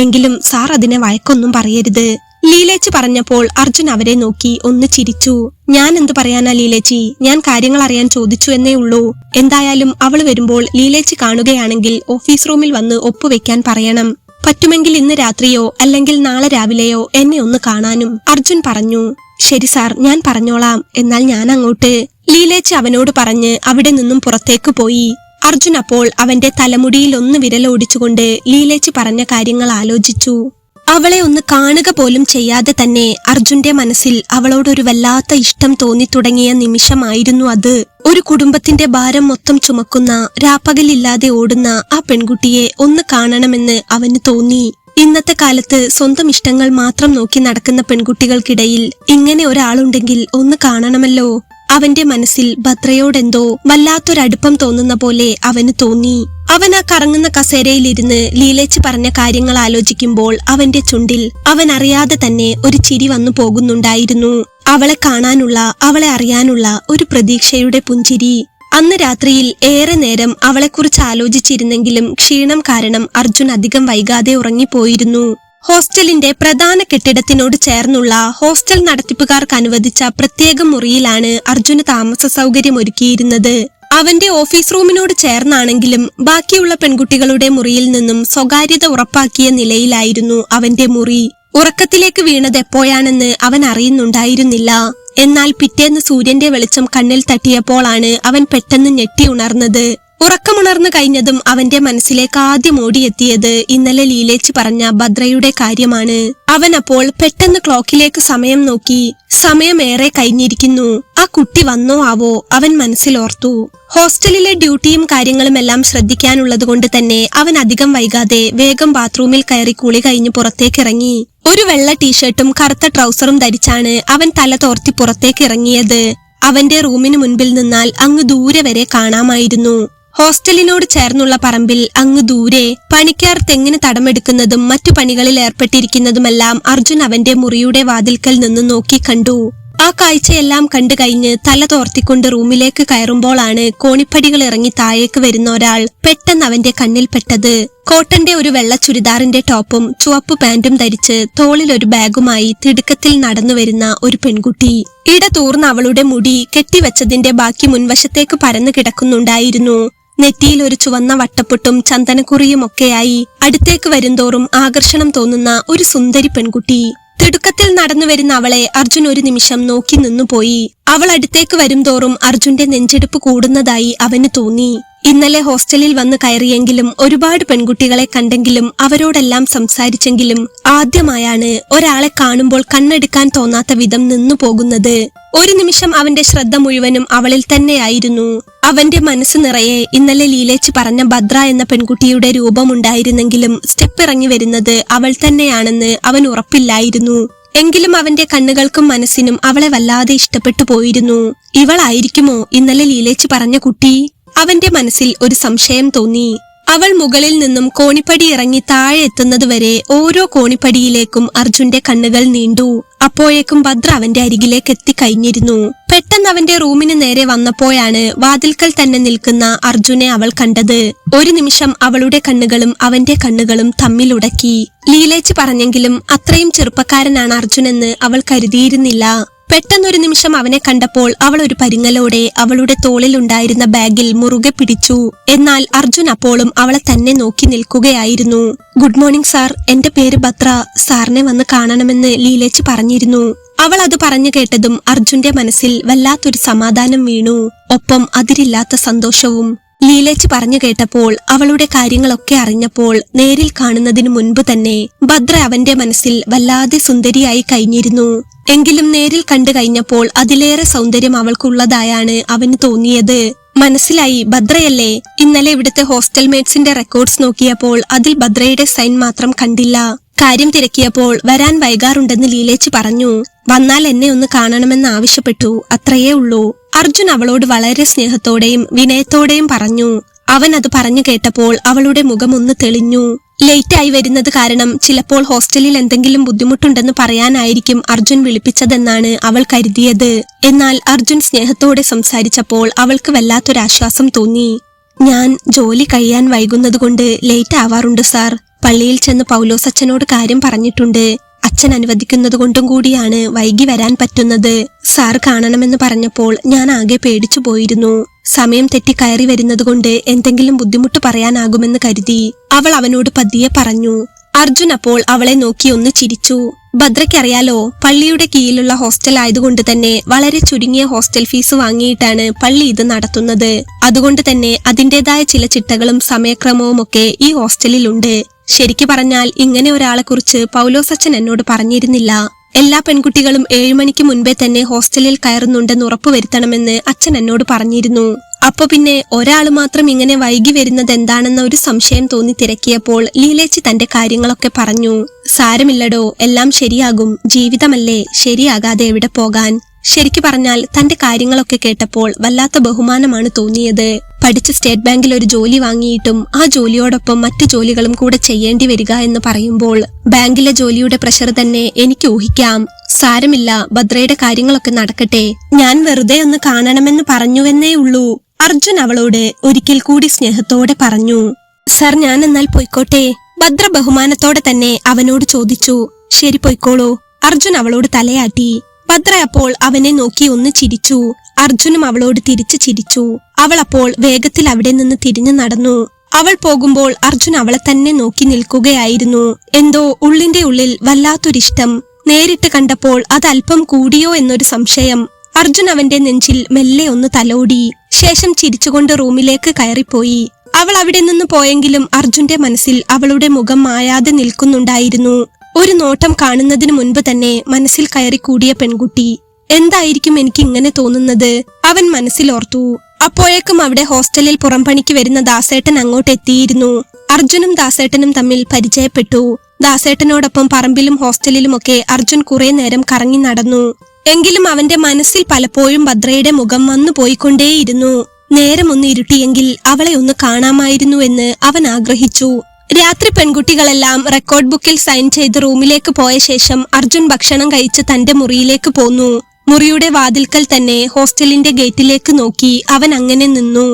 എങ്കിലും സാർ അതിനെ വഴക്കൊന്നും പറയരുത്, ലീലേച്ചി പറഞ്ഞപ്പോൾ അർജുൻ അവരെ നോക്കി ഒന്ന് ചിരിച്ചു. ഞാൻ എന്തു പറയാനാ ലീലേച്ചി? ഞാൻ കാര്യങ്ങൾ അറിയാൻ ചോദിച്ചു എന്നേ ഉള്ളൂ. എന്തായാലും അവള് വരുമ്പോൾ ലീലേച്ചി കാണുകയാണെങ്കിൽ ഓഫീസ് റൂമിൽ വന്ന് ഒപ്പുവെക്കാൻ പറയണം. പറ്റുമെങ്കിൽ ഇന്ന് രാത്രിയോ അല്ലെങ്കിൽ നാളെ രാവിലെയോ എന്നെ ഒന്ന് കാണാനും, അർജുൻ പറഞ്ഞു. ശരി സാർ, ഞാൻ പറഞ്ഞോളാം. എന്നാൽ ഞാൻ അങ്ങോട്ട്, ലീലേച്ചി അവനോട് പറഞ്ഞ് അവിടെ നിന്നും പുറത്തേക്ക് പോയി. അർജുൻ അപ്പോൾ അവന്റെ തലമുടിയിൽ ഒന്ന് വിരലോടിച്ചുകൊണ്ട് ലീലേച്ചി പറഞ്ഞ കാര്യങ്ങൾ ആലോചിച്ചു. അവളെ ഒന്ന് കാണുക പോലും ചെയ്യാതെ തന്നെ അർജുന്റെ മനസ്സിൽ അവളോടൊരു വല്ലാത്ത ഇഷ്ടം തോന്നി തുടങ്ങിയ നിമിഷമായിരുന്നു അത്. ഒരു കുടുംബത്തിന്റെ ഭാരം മൊത്തം ചുമക്കുന്ന, രാപ്പകലില്ലാതെ ഓടുന്ന ആ പെൺകുട്ടിയെ ഒന്ന് കാണണമെന്ന് അവന് തോന്നി. ഇന്നത്തെ കാലത്ത് സ്വന്തം ഇഷ്ടങ്ങൾ മാത്രം നോക്കി നടക്കുന്ന പെൺകുട്ടികൾക്കിടയിൽ ഇങ്ങനെ ഒരാളുണ്ടെങ്കിൽ ഒന്ന് കാണണമല്ലോ. അവന്റെ മനസ്സിൽ ഭദ്രയോടെന്തോ വല്ലാത്തൊരടുപ്പം തോന്നുന്ന പോലെ അവന് തോന്നി. അവൻ ആ കറങ്ങുന്ന കസേരയിലിരുന്ന് ലീലേച്ചി പറഞ്ഞ കാര്യങ്ങൾ ആലോചിക്കുമ്പോൾ അവന്റെ ചുണ്ടിൽ അവൻ അറിയാതെ തന്നെ ഒരു ചിരി വന്നു പോകുന്നുണ്ടായിരുന്നു. അവളെ കാണാനുള്ള, അവളെ അറിയാനുള്ള ഒരു പ്രതീക്ഷയുടെ പുഞ്ചിരി. അന്ന് രാത്രിയിൽ ഏറെ നേരം അവളെക്കുറിച്ച് ആലോചിച്ചിരുന്നെങ്കിലും ക്ഷീണം കാരണം അർജുൻ അധികം വൈകാതെ ഉറങ്ങിപ്പോയിരുന്നു. ഹോസ്റ്റലിന്റെ പ്രധാന കെട്ടിടത്തിനോട് ചേർന്നുള്ള ഹോസ്റ്റൽ നടത്തിപ്പുകാർക്ക് അനുവദിച്ച പ്രത്യേക മുറിയിലാണ് അർജുന് താമസ സൗകര്യം ഒരുക്കിയിരുന്നത്. അവന്റെ ഓഫീസ് റൂമിനോട് ചേർന്നാണെങ്കിലും ബാക്കിയുള്ള പെൺകുട്ടികളുടെ മുറിയിൽ നിന്നും സ്വകാര്യത ഉറപ്പാക്കിയ നിലയിലായിരുന്നു അവന്റെ മുറി. ഉറക്കത്തിലേക്ക് വീണത് എപ്പോഴാണെന്ന് അവൻ അറിയുന്നുണ്ടായിരുന്നില്ല. എന്നാൽ പിറ്റേന്ന് സൂര്യന്റെ വെളിച്ചം കണ്ണിൽ തട്ടിയപ്പോഴാണ് അവൻ പെട്ടെന്ന് ഞെട്ടി ഉണർന്നത്. ഉറക്കമുണർന്നു കഴിഞ്ഞതും അവന്റെ മനസ്സിലേക്ക് ആദ്യം ഓടിയെത്തിയത് ഇന്നലെ ലീലേച്ചി പറഞ്ഞ ഭദ്രയുടെ കാര്യമാണ്. അവൻ അപ്പോൾ പെട്ടെന്ന് ക്ലോക്കിലേക്ക് സമയം നോക്കി. സമയമേറെ കഴിഞ്ഞിരിക്കുന്നു. ആ കുട്ടി വന്നോ ആവോ അവൻ മനസ്സിലോർത്തു. ഹോസ്റ്റലിലെ ഡ്യൂട്ടിയും കാര്യങ്ങളുമെല്ലാം ശ്രദ്ധിക്കാനുള്ളത് കൊണ്ട് തന്നെ അവൻ അധികം വൈകാതെ വേഗം ബാത്റൂമിൽ കയറി കുളി കഴിഞ്ഞ് പുറത്തേക്കിറങ്ങി. ഒരു വെള്ള ടീഷർട്ടും കറുത്ത ട്രൗസറും ധരിച്ചാണ് അവൻ തല തോർത്തി പുറത്തേക്ക് ഇറങ്ങിയത്. അവന്റെ റൂമിന് മുൻപിൽ നിന്നാൽ അങ്ങ് ദൂരെ വരെ കാണാമായിരുന്നു. ഹോസ്റ്റലിനോട് ചേർന്നുള്ള പറമ്പിൽ അങ്ങ് ദൂരെ പണിക്കാർ തെങ്ങിന് തടമെടുക്കുന്നതും മറ്റു പണികളിൽ ഏർപ്പെട്ടിരിക്കുന്നതുമെല്ലാം അർജുൻ അവന്റെ മുറിയുടെ വാതിൽക്കൽ നിന്ന് നോക്കി കണ്ടു. ആ കാഴ്ചയെല്ലാം കണ്ടു കഴിഞ്ഞ് തല തോർത്തിക്കൊണ്ട് റൂമിലേക്ക് കയറുമ്പോഴാണ് കോണിപ്പടികൾ ഇറങ്ങി താഴേക്ക് വരുന്ന ഒരാൾ പെട്ടെന്ന് അവന്റെ കണ്ണിൽപ്പെട്ടത്. കോട്ടന്റെ ഒരു വെള്ള ചുരിദാറിന്റെ ടോപ്പും ചുവപ്പ് പാന്റും ധരിച്ച് തോളിൽ ഒരു ബാഗുമായി തിടുക്കത്തിൽ നടന്നു വരുന്ന ഒരു പെൺകുട്ടി. ഇടതൂർന്ന അവളുടെ മുടി കെട്ടിവെച്ചതിന്റെ ബാക്കി മുൻവശത്തേക്ക് പരന്നു കിടക്കുന്നുണ്ടായിരുന്നു. നെറ്റിയിൽ ഒരു ചുവന്ന വട്ടപ്പൊട്ടും ചന്ദനക്കുറിയും ഒക്കെയായി അടുത്തേക്ക് വരുംതോറും ആകർഷണം തോന്നുന്ന ഒരു സുന്ദരി പെൺകുട്ടി. തിടുക്കത്തിൽ നടന്നു വരുന്ന അവളെ അർജുൻ ഒരു നിമിഷം നോക്കി നിന്നുപോയി. അവൾ അടുത്തേക്ക് വരുംതോറും അർജുന്റെ നെഞ്ചെടുപ്പ് കൂടുന്നതായി അവന് തോന്നി. ഇന്നലെ ഹോസ്റ്റലിൽ വന്ന് കയറിയെങ്കിലും ഒരുപാട് പെൺകുട്ടികളെ കണ്ടെങ്കിലും അവരോടെല്ലാം സംസാരിച്ചെങ്കിലും ആദ്യമായാണ് ഒരാളെ കാണുമ്പോൾ കണ്ണെടുക്കാൻ തോന്നാത്ത വിധം നിന്നു പോകുന്നത്. ഒരു നിമിഷം അവന്റെ ശ്രദ്ധ മുഴുവനും അവളിൽ തന്നെയായിരുന്നു. അവന്റെ മനസ്സ് നിറയെ ഇന്നലെ ലീലേച്ചി പറഞ്ഞ ഭദ്ര എന്ന പെൺകുട്ടിയുടെ രൂപമുണ്ടായിരുന്നെങ്കിലും സ്റ്റെപ്പ് ഇറങ്ങി വരുന്നത് അവൾ തന്നെയാണെന്ന് അവൻ ഉറപ്പില്ലായിരുന്നു. എങ്കിലും അവന്റെ കണ്ണുകൾക്കും മനസ്സിനും അവളെ വല്ലാതെ ഇഷ്ടപ്പെട്ടു പോയിരുന്നു. ഇവളായിരിക്കുമോ ഇന്നലെ ലീലേച്ചി പറഞ്ഞ കുട്ടി? അവന്റെ മനസ്സിൽ ഒരു സംശയം തോന്നി. അവൾ മുകളിൽ നിന്നും കോണിപ്പടി ഇറങ്ങി താഴെ എത്തുന്നതുവരെ ഓരോ കോണിപ്പടിയിലേക്കും അർജുന്റെ കണ്ണുകൾ നീണ്ടു. അപ്പോഴേക്കും ഭദ്ര അവന്റെ അരികിലേക്ക് എത്തിക്കഴിഞ്ഞിരുന്നു. പെട്ടെന്ന് അവന്റെ റൂമിന് നേരെ വന്നപ്പോഴാണ് വാതിൽക്കൽ തന്നെ നിൽക്കുന്ന അർജുനെ അവൾ കണ്ടത്. ഒരു നിമിഷം അവളുടെ കണ്ണുകളും അവന്റെ കണ്ണുകളും തമ്മിലുടക്കി. ലീലേച്ചി പറഞ്ഞെങ്കിലും അത്രയും ചെറുപ്പക്കാരനാണ് അർജുനെന്ന് അവൾ കരുതിയിരുന്നില്ല. പെട്ടെന്നൊരു നിമിഷം അവനെ കണ്ടപ്പോൾ അവൾ ഒരു പരിങ്ങലോടെ അവളുടെ തോളിലുണ്ടായിരുന്ന ബാഗിൽ മുറുകെ പിടിച്ചു. എന്നാൽ അർജുൻ അപ്പോഴും അവളെ തന്നെ നോക്കി നിൽക്കുകയായിരുന്നു. ഗുഡ് മോർണിംഗ് സാർ, എന്റെ പേര് ഭദ്ര. സാറിനെ വന്ന് കാണണമെന്ന് ലീലേച്ചി പറഞ്ഞിരുന്നു. അവൾ അത് പറഞ്ഞു കേട്ടതും അർജുന്റെ മനസ്സിൽ വല്ലാത്തൊരു സമാധാനം വീണു. ഒപ്പം അതിരില്ലാത്ത സന്തോഷവും. ലീലേച്ചി പറഞ്ഞു കേട്ടപ്പോൾ അവളുടെ കാര്യങ്ങളൊക്കെ അറിഞ്ഞപ്പോൾ നേരിൽ കാണുന്നതിനു മുൻപ് തന്നെ ഭദ്ര അവന്റെ മനസ്സിൽ വല്ലാതെ സുന്ദരിയായി കഴിഞ്ഞിരുന്നു. എങ്കിലും നേരിൽ കണ്ടു കഴിഞ്ഞപ്പോൾ അതിലേറെ സൗന്ദര്യം അവൾക്കുള്ളതായാണ് അവന് തോന്നിയത്. മനസ്സിലായി, ഭദ്രയല്ലേ? ഇന്നലെ ഇവിടുത്തെ ഹോസ്റ്റൽ മേറ്റ്സിന്റെ റെക്കോർഡ്സ് നോക്കിയപ്പോൾ അതിൽ ഭദ്രയുടെ സൈൻ മാത്രം കണ്ടില്ല. കാര്യം തിരക്കിയപ്പോൾ വരാൻ വൈകാറുണ്ടെന്ന് ലീലേച്ചി പറഞ്ഞു. വന്നാൽ എന്നെ ഒന്ന് കാണണമെന്ന് ആവശ്യപ്പെട്ടു, അത്രയേ ഉള്ളൂ. അർജുൻ അവളോട് വളരെ സ്നേഹത്തോടെയും വിനയത്തോടെയും പറഞ്ഞു. അവൻ അത് പറഞ്ഞു കേട്ടപ്പോൾ അവളുടെ മുഖം ഒന്ന് തെളിഞ്ഞു. ലേറ്റായി വരുന്നത് കാരണം ചിലപ്പോൾ ഹോസ്റ്റലിൽ എന്തെങ്കിലും ബുദ്ധിമുട്ടുണ്ടെന്ന് പറയാനായിരിക്കും അർജുൻ വിളിപ്പിച്ചതെന്നാണ് അവൾ കരുതിയത്. എന്നാൽ അർജുൻ സ്നേഹത്തോടെ സംസാരിച്ചപ്പോൾ അവൾക്ക് വല്ലാത്തൊരാശ്വാസം തോന്നി. ഞാൻ ജോലി കഴിയാൻ വൈകുന്നത് ലേറ്റ് ആവാറുണ്ട് സാർ. പള്ളിയിൽ ചെന്ന് പൗലോസ് അച്ഛനോട് കാര്യം പറഞ്ഞിട്ടുണ്ട്. അച്ഛൻ അനുവദിക്കുന്നത് കൊണ്ടും കൂടിയാണ് വൈകി വരാൻ പറ്റുന്നത്. സാർ കാണണമെന്ന് പറഞ്ഞപ്പോൾ ഞാൻ ആകെ പേടിച്ചു പോയിരുന്നു. സമയം തെറ്റി കയറി വരുന്നത് കൊണ്ട് എന്തെങ്കിലും ബുദ്ധിമുട്ട് പറയാനാകുമെന്ന് കരുതി അവൾ അവനോട് പതിയെ പറഞ്ഞു. അർജുൻ അപ്പോൾ അവളെ നോക്കി ഒന്ന് ചിരിച്ചു. ഭദ്രയ്ക്കറിയാലോ, പള്ളിയുടെ കീഴിലുള്ള ഹോസ്റ്റൽ ആയതുകൊണ്ട് തന്നെ വളരെ ചുരുങ്ങിയ ഹോസ്റ്റൽ ഫീസ് വാങ്ങിയിട്ടാണ് പള്ളി ഇത് നടത്തുന്നത്. അതുകൊണ്ട് തന്നെ അതിൻ്റെതായ ചില ചിട്ടകളും സമയക്രമവും ഒക്കെ ഈ ഹോസ്റ്റലിലുണ്ട്. ശരിക്കു പറഞ്ഞാൽ ഇങ്ങനെ ഒരാളെ കുറിച്ച് പൗലോസ് അച്ഛൻ എന്നോട് പറഞ്ഞിരുന്നില്ല. എല്ലാ പെൺകുട്ടികളും 7 മണിക്ക് മുൻപേ തന്നെ ഹോസ്റ്റലിൽ കയറുന്നുണ്ടെന്ന് ഉറപ്പുവരുത്തണമെന്ന് അച്ഛൻ എന്നോട് പറഞ്ഞിരുന്നു. അപ്പൊ പിന്നെ ഒരാൾ മാത്രം ഇങ്ങനെ വൈകി വരുന്നത് എന്താണെന്ന ഒരു സംശയം തോന്നി തിരക്കിയപ്പോൾ ലീലേച്ചി തന്റെ കാര്യങ്ങളൊക്കെ പറഞ്ഞു. സാരമില്ലടോ, എല്ലാം ശരിയാകും. ജീവിതമല്ലേ, ശരിയാകാതെ എവിടെ പോകാൻ? ശരിക്കു പറഞ്ഞാൽ തന്റെ കാര്യങ്ങളൊക്കെ കേട്ടപ്പോൾ വല്ലാത്ത ബഹുമാനമാണ് തോന്നിയത്. പഠിച്ച് സ്റ്റേറ്റ് ബാങ്കിൽ ഒരു ജോലി വാങ്ങിയിട്ടും ആ ജോലിയോടൊപ്പം മറ്റു ജോലികളും കൂടെ ചെയ്യേണ്ടി വരിക എന്ന് പറയുമ്പോൾ ബാങ്കിലെ ജോലിയുടെ പ്രഷർ തന്നെ എനിക്ക് ഊഹിക്കാം. സാരമില്ല, ഭദ്രയുടെ കാര്യങ്ങളൊക്കെ നടക്കട്ടെ. ഞാൻ വെറുതെ ഒന്ന് കാണണമെന്ന് പറഞ്ഞുവെന്നേ ഉള്ളൂ. അർജുൻ അവളോട് ഒരിക്കൽ കൂടി സ്നേഹത്തോടെ പറഞ്ഞു. സർ, ഞാൻ എന്നാൽ പൊയ്ക്കോട്ടെ? ഭദ്ര ബഹുമാനത്തോടെ തന്നെ അവനോട് ചോദിച്ചു. ശരി, പൊയ്ക്കോളൂ. അർജുൻ അവളോട് തലയാട്ടി. ഭദ്ര അപ്പോൾ അവനെ നോക്കി ഒന്ന് ചിരിച്ചു. അർജുനും അവളോട് തിരിച്ചു ചിരിച്ചു. അവൾ അപ്പോൾ വേഗത്തിൽ അവിടെ നിന്ന് തിരിഞ്ഞു നടന്നു. അവൾ പോകുമ്പോൾ അർജുൻ അവളെ തന്നെ നോക്കി നിൽക്കുകയായിരുന്നു. എന്തോ ഉള്ളിന്റെ ഉള്ളിൽ വല്ലാത്തൊരിഷ്ടം. നേരിട്ട് കണ്ടപ്പോൾ അത് അല്പം കൂടിയോ എന്നൊരു സംശയം. അർജുൻ അവന്റെ നെഞ്ചിൽ മെല്ലെ ഒന്ന് തലോടി. ശേഷം ചിരിച്ചുകൊണ്ട് റൂമിലേക്ക് കയറിപ്പോയി. അവൾ അവിടെ നിന്ന് പോയെങ്കിലും അർജുന്റെ മനസ്സിൽ അവളുടെ മുഖം മായാതെ നിൽക്കുന്നുണ്ടായിരുന്നു. ഒരു നോട്ടം കാണുന്നതിന് മുൻപ് തന്നെ മനസ്സിൽ കയറി കൂടിയ പെൺകുട്ടി. എന്തായിരിക്കും എനിക്ക് ഇങ്ങനെ തോന്നുന്നത്? അവൻ മനസ്സിലോർത്തു. അപ്പോഴേക്കും അവിടെ ഹോസ്റ്റലിൽ പുറംപണിക്ക് വരുന്ന ദാസേട്ടൻ അങ്ങോട്ട് എത്തിയിരുന്നു. അർജുനും ദാസേട്ടനും തമ്മിൽ പരിചയപ്പെട്ടു. ദാസേട്ടനോടൊപ്പം പറമ്പിലും ഹോസ്റ്റലിലുമൊക്കെ അർജുൻ കുറെ നേരം കറങ്ങി നടന്നു. എങ്കിലും അവന്റെ മനസ്സിൽ പലപ്പോഴും ഭദ്രയുടെ മുഖം വന്നു പോയിക്കൊണ്ടേയിരുന്നു. നേരം ഒന്ന് ഇരുട്ടിയെങ്കിൽ അവളെ ഒന്ന് കാണാമായിരുന്നു എന്ന് അവൻ ആഗ്രഹിച്ചു. രാത്രി പെൺകുട്ടികളെല്ലാം റെക്കോർഡ് ബുക്കിൽ സൈൻ ചെയ്ത് റൂമിലേക്ക് പോയ ശേഷം അർജുൻ ഭക്ഷണം കഴിച്ച് തന്റെ മുറിയിലേക്ക് പോന്നു. മുറിയുടെ വാതിൽക്കൽ തന്നെ ഹോസ്റ്റലിന്റെ ഗേറ്റിലേക്ക് നോക്കി അവൻ അങ്ങനെ നിന്നു.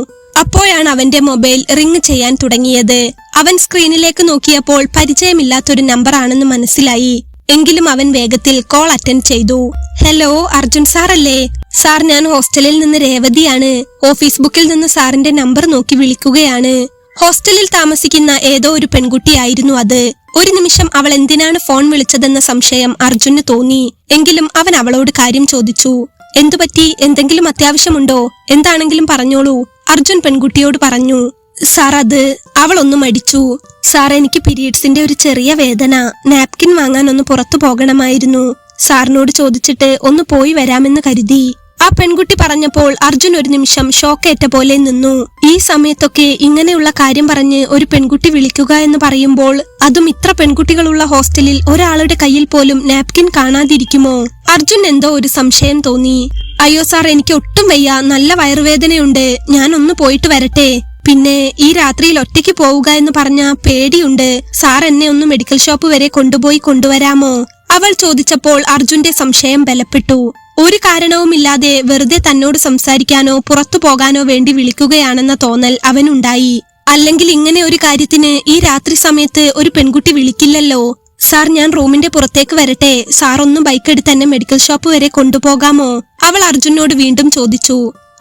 അപ്പോഴാണ് അവന്റെ മൊബൈൽ റിംഗ് ചെയ്യാൻ തുടങ്ങിയത്. അവൻ സ്ക്രീനിലേക്ക് നോക്കിയപ്പോൾ പരിചയമില്ലാത്തൊരു നമ്പർ ആണെന്ന് മനസ്സിലായി. എങ്കിലും അവൻ വേഗത്തിൽ കോൾ അറ്റൻഡ് ചെയ്തു. ഹലോ, അർജുൻ സാർ അല്ലേ? സാർ, ഞാൻ ഹോസ്റ്റലിൽ നിന്ന് രേവതിയാണ്. ഓഫീസ് ബുക്കിൽ നിന്ന് സാറിന്റെ നമ്പർ നോക്കി വിളിക്കുകയാണ്. ഹോസ്റ്റലിൽ താമസിക്കുന്ന ഏതോ ഒരു പെൺകുട്ടിയായിരുന്നു അത്. ഒരു നിമിഷം അവൾ എന്തിനാണ് ഫോൺ വിളിച്ചതെന്ന സംശയം അർജുന് തോന്നി. എങ്കിലും അവൻ അവളോട് കാര്യം ചോദിച്ചു. എന്തുപറ്റി? എന്തെങ്കിലും അത്യാവശ്യമുണ്ടോ? എന്താണെങ്കിലും പറഞ്ഞോളൂ, അർജുൻ പെൺകുട്ടിയോട് പറഞ്ഞു. സാർ, അത്... അവൾ ഒന്ന് മടിച്ചു. സാർ, എനിക്ക് പീരിയഡ്സിന്റെ ഒരു ചെറിയ വേദന. നാപ്കിൻ വാങ്ങാൻ ഒന്ന് പുറത്തു പോകണമായിരുന്നു. സാറിനോട് ചോദിച്ചിട്ട് ഒന്ന് പോയി വരാമെന്ന് കരുതി. ആ പെൺകുട്ടി പറഞ്ഞപ്പോൾ അർജുൻ ഒരു നിമിഷം ഷോക്കേറ്റ പോലെ നിന്നു. ഈ സമയത്തൊക്കെ ഇങ്ങനെയുള്ള കാര്യം പറഞ്ഞ് ഒരു പെൺകുട്ടി വിളിക്കുക എന്ന് പറയുമ്പോൾ, അതും ഇത്ര പെൺകുട്ടികളുള്ള ഹോസ്റ്റലിൽ ഒരാളുടെ കയ്യിൽ പോലും നാപ്കിൻ കാണാതിരിക്കുമോ? അർജുൻ എന്തോ ഒരു സംശയം തോന്നി. അയ്യോ സാർ, എനിക്ക് ഒട്ടും വയ്യ, നല്ല വയറുവേദനയുണ്ട്. ഞാൻ ഒന്ന് പോയിട്ട് വരട്ടെ. പിന്നെ ഈ രാത്രിയിൽ ഒറ്റയ്ക്ക് പോവുക എന്ന് പറഞ്ഞ പേടിയുണ്ട്. സാർ, എന്നെ ഒന്ന് മെഡിക്കൽ ഷോപ്പ് വരെ കൊണ്ടുവരാമോ? അവൾ ചോദിച്ചപ്പോൾ അർജുന്റെ സംശയം ബലപ്പെട്ടു. ഒരു കാരണവുമില്ലാതെ വെറുതെ തന്നോട് സംസാരിക്കാനോ പുറത്തു പോകാനോ വേണ്ടി വിളിക്കുകയാണെന്ന തോന്നൽ അവനുണ്ടായി. അല്ലെങ്കിൽ ഇങ്ങനെ ഒരു കാര്യത്തിന് ഈ രാത്രി സമയത്ത് ഒരു പെൺകുട്ടി വിളിക്കില്ലല്ലോ. സാർ, ഞാൻ റൂമിന്റെ പുറത്തേക്ക് വരട്ടെ? സാർ, ഒന്ന് ബൈക്ക് എടുത്ത് എന്നെ മെഡിക്കൽ ഷോപ്പ് വരെ കൊണ്ടുപോകാമോ? അവൾ അർജുനോട് വീണ്ടും ചോദിച്ചു.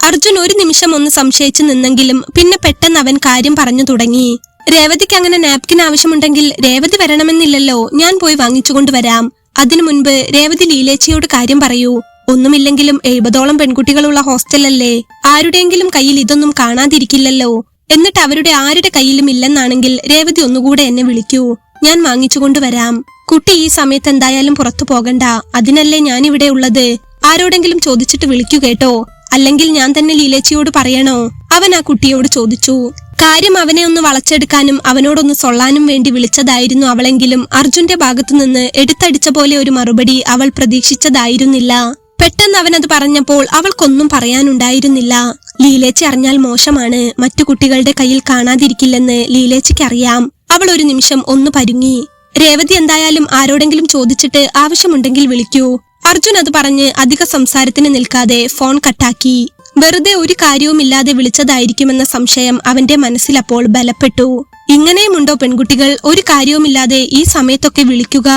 അർജുൻ ഒരു നിമിഷം ഒന്ന് സംശയിച്ചു നിന്നെങ്കിലും പിന്നെ പെട്ടെന്ന് അവൻ കാര്യം പറഞ്ഞു തുടങ്ങി. രേവതിക്ക് അങ്ങനെ നാപ്കിൻ ആവശ്യമുണ്ടെങ്കിൽ രേവതി വരണമെന്നില്ലല്ലോ, ഞാൻ പോയി വാങ്ങിച്ചുകൊണ്ട് വരാം. അതിനു മുൻപ് രേവതി ലീലേച്ചിയോട് കാര്യം പറയൂ. ഒന്നുമില്ലെങ്കിലും 70ഓളം പെൺകുട്ടികളുള്ള ഹോസ്റ്റലല്ലേ, ആരുടെയെങ്കിലും കയ്യിൽ ഇതൊന്നും കാണാതിരിക്കില്ലല്ലോ. എന്നിട്ട് അവരുടെ ആരുടെ കയ്യിലും ഇല്ലെന്നാണെങ്കിൽ രേവതി ഒന്നുകൂടെ എന്നെ വിളിക്കൂ, ഞാൻ വാങ്ങിച്ചുകൊണ്ടുവരാം. കുട്ടി ഈ സമയത്ത് എന്തായാലും പുറത്തു പോകണ്ട, അതിനല്ലേ ഞാൻ ഇവിടെ ഉള്ളത്. ആരോടെങ്കിലും ചോദിച്ചിട്ട് വിളിക്കൂ കേട്ടോ, അല്ലെങ്കിൽ ഞാൻ തന്നെ ലീലേച്ചിയോട് പറയണോ? അവൻ ആ കുട്ടിയോട് ചോദിച്ചു. കാര്യം അവനെ ഒന്ന് വളച്ചെടുക്കാനും അവനോടൊന്ന് സൊള്ളാനും വേണ്ടി വിളിച്ചതായിരുന്നു അവളെങ്കിലും അർജുന്റെ ഭാഗത്തുനിന്ന് എടുത്തടിച്ച പോലെ ഒരു മറുപടി അവൾ പ്രതീക്ഷിച്ചതായിരുന്നില്ല. പെട്ടെന്ന് അവനത് പറഞ്ഞപ്പോൾ അവൾക്കൊന്നും പറയാനുണ്ടായിരുന്നില്ല. ലീലേച്ചി അറിഞ്ഞാൽ മോശമാണ്, മറ്റു കുട്ടികളുടെ കയ്യിൽ കാണാതിരിക്കില്ലെന്ന് ലീലേച്ചിക്ക് അറിയാം. അവൾ ഒരു നിമിഷം ഒന്ന് പരുങ്ങി. രേവതി എന്തായാലും ആരോടെങ്കിലും ചോദിച്ചിട്ട് ആവശ്യമുണ്ടെങ്കിൽ വിളിക്കൂ. അർജുൻ അത് പറഞ്ഞ് അധിക സംസാരത്തിന് നിൽക്കാതെ ഫോൺ കട്ടാക്കി. വെറുതെ ഒരു കാര്യവുമില്ലാതെ വിളിച്ചതായിരിക്കുമെന്ന സംശയം അവന്റെ മനസ്സിലപ്പോൾ ബലപ്പെട്ടു. ഇങ്ങനെയുമുണ്ടോ പെൺകുട്ടികൾ ഒരു കാര്യവുമില്ലാതെ ഈ സമയത്തൊക്കെ വിളിക്കുക?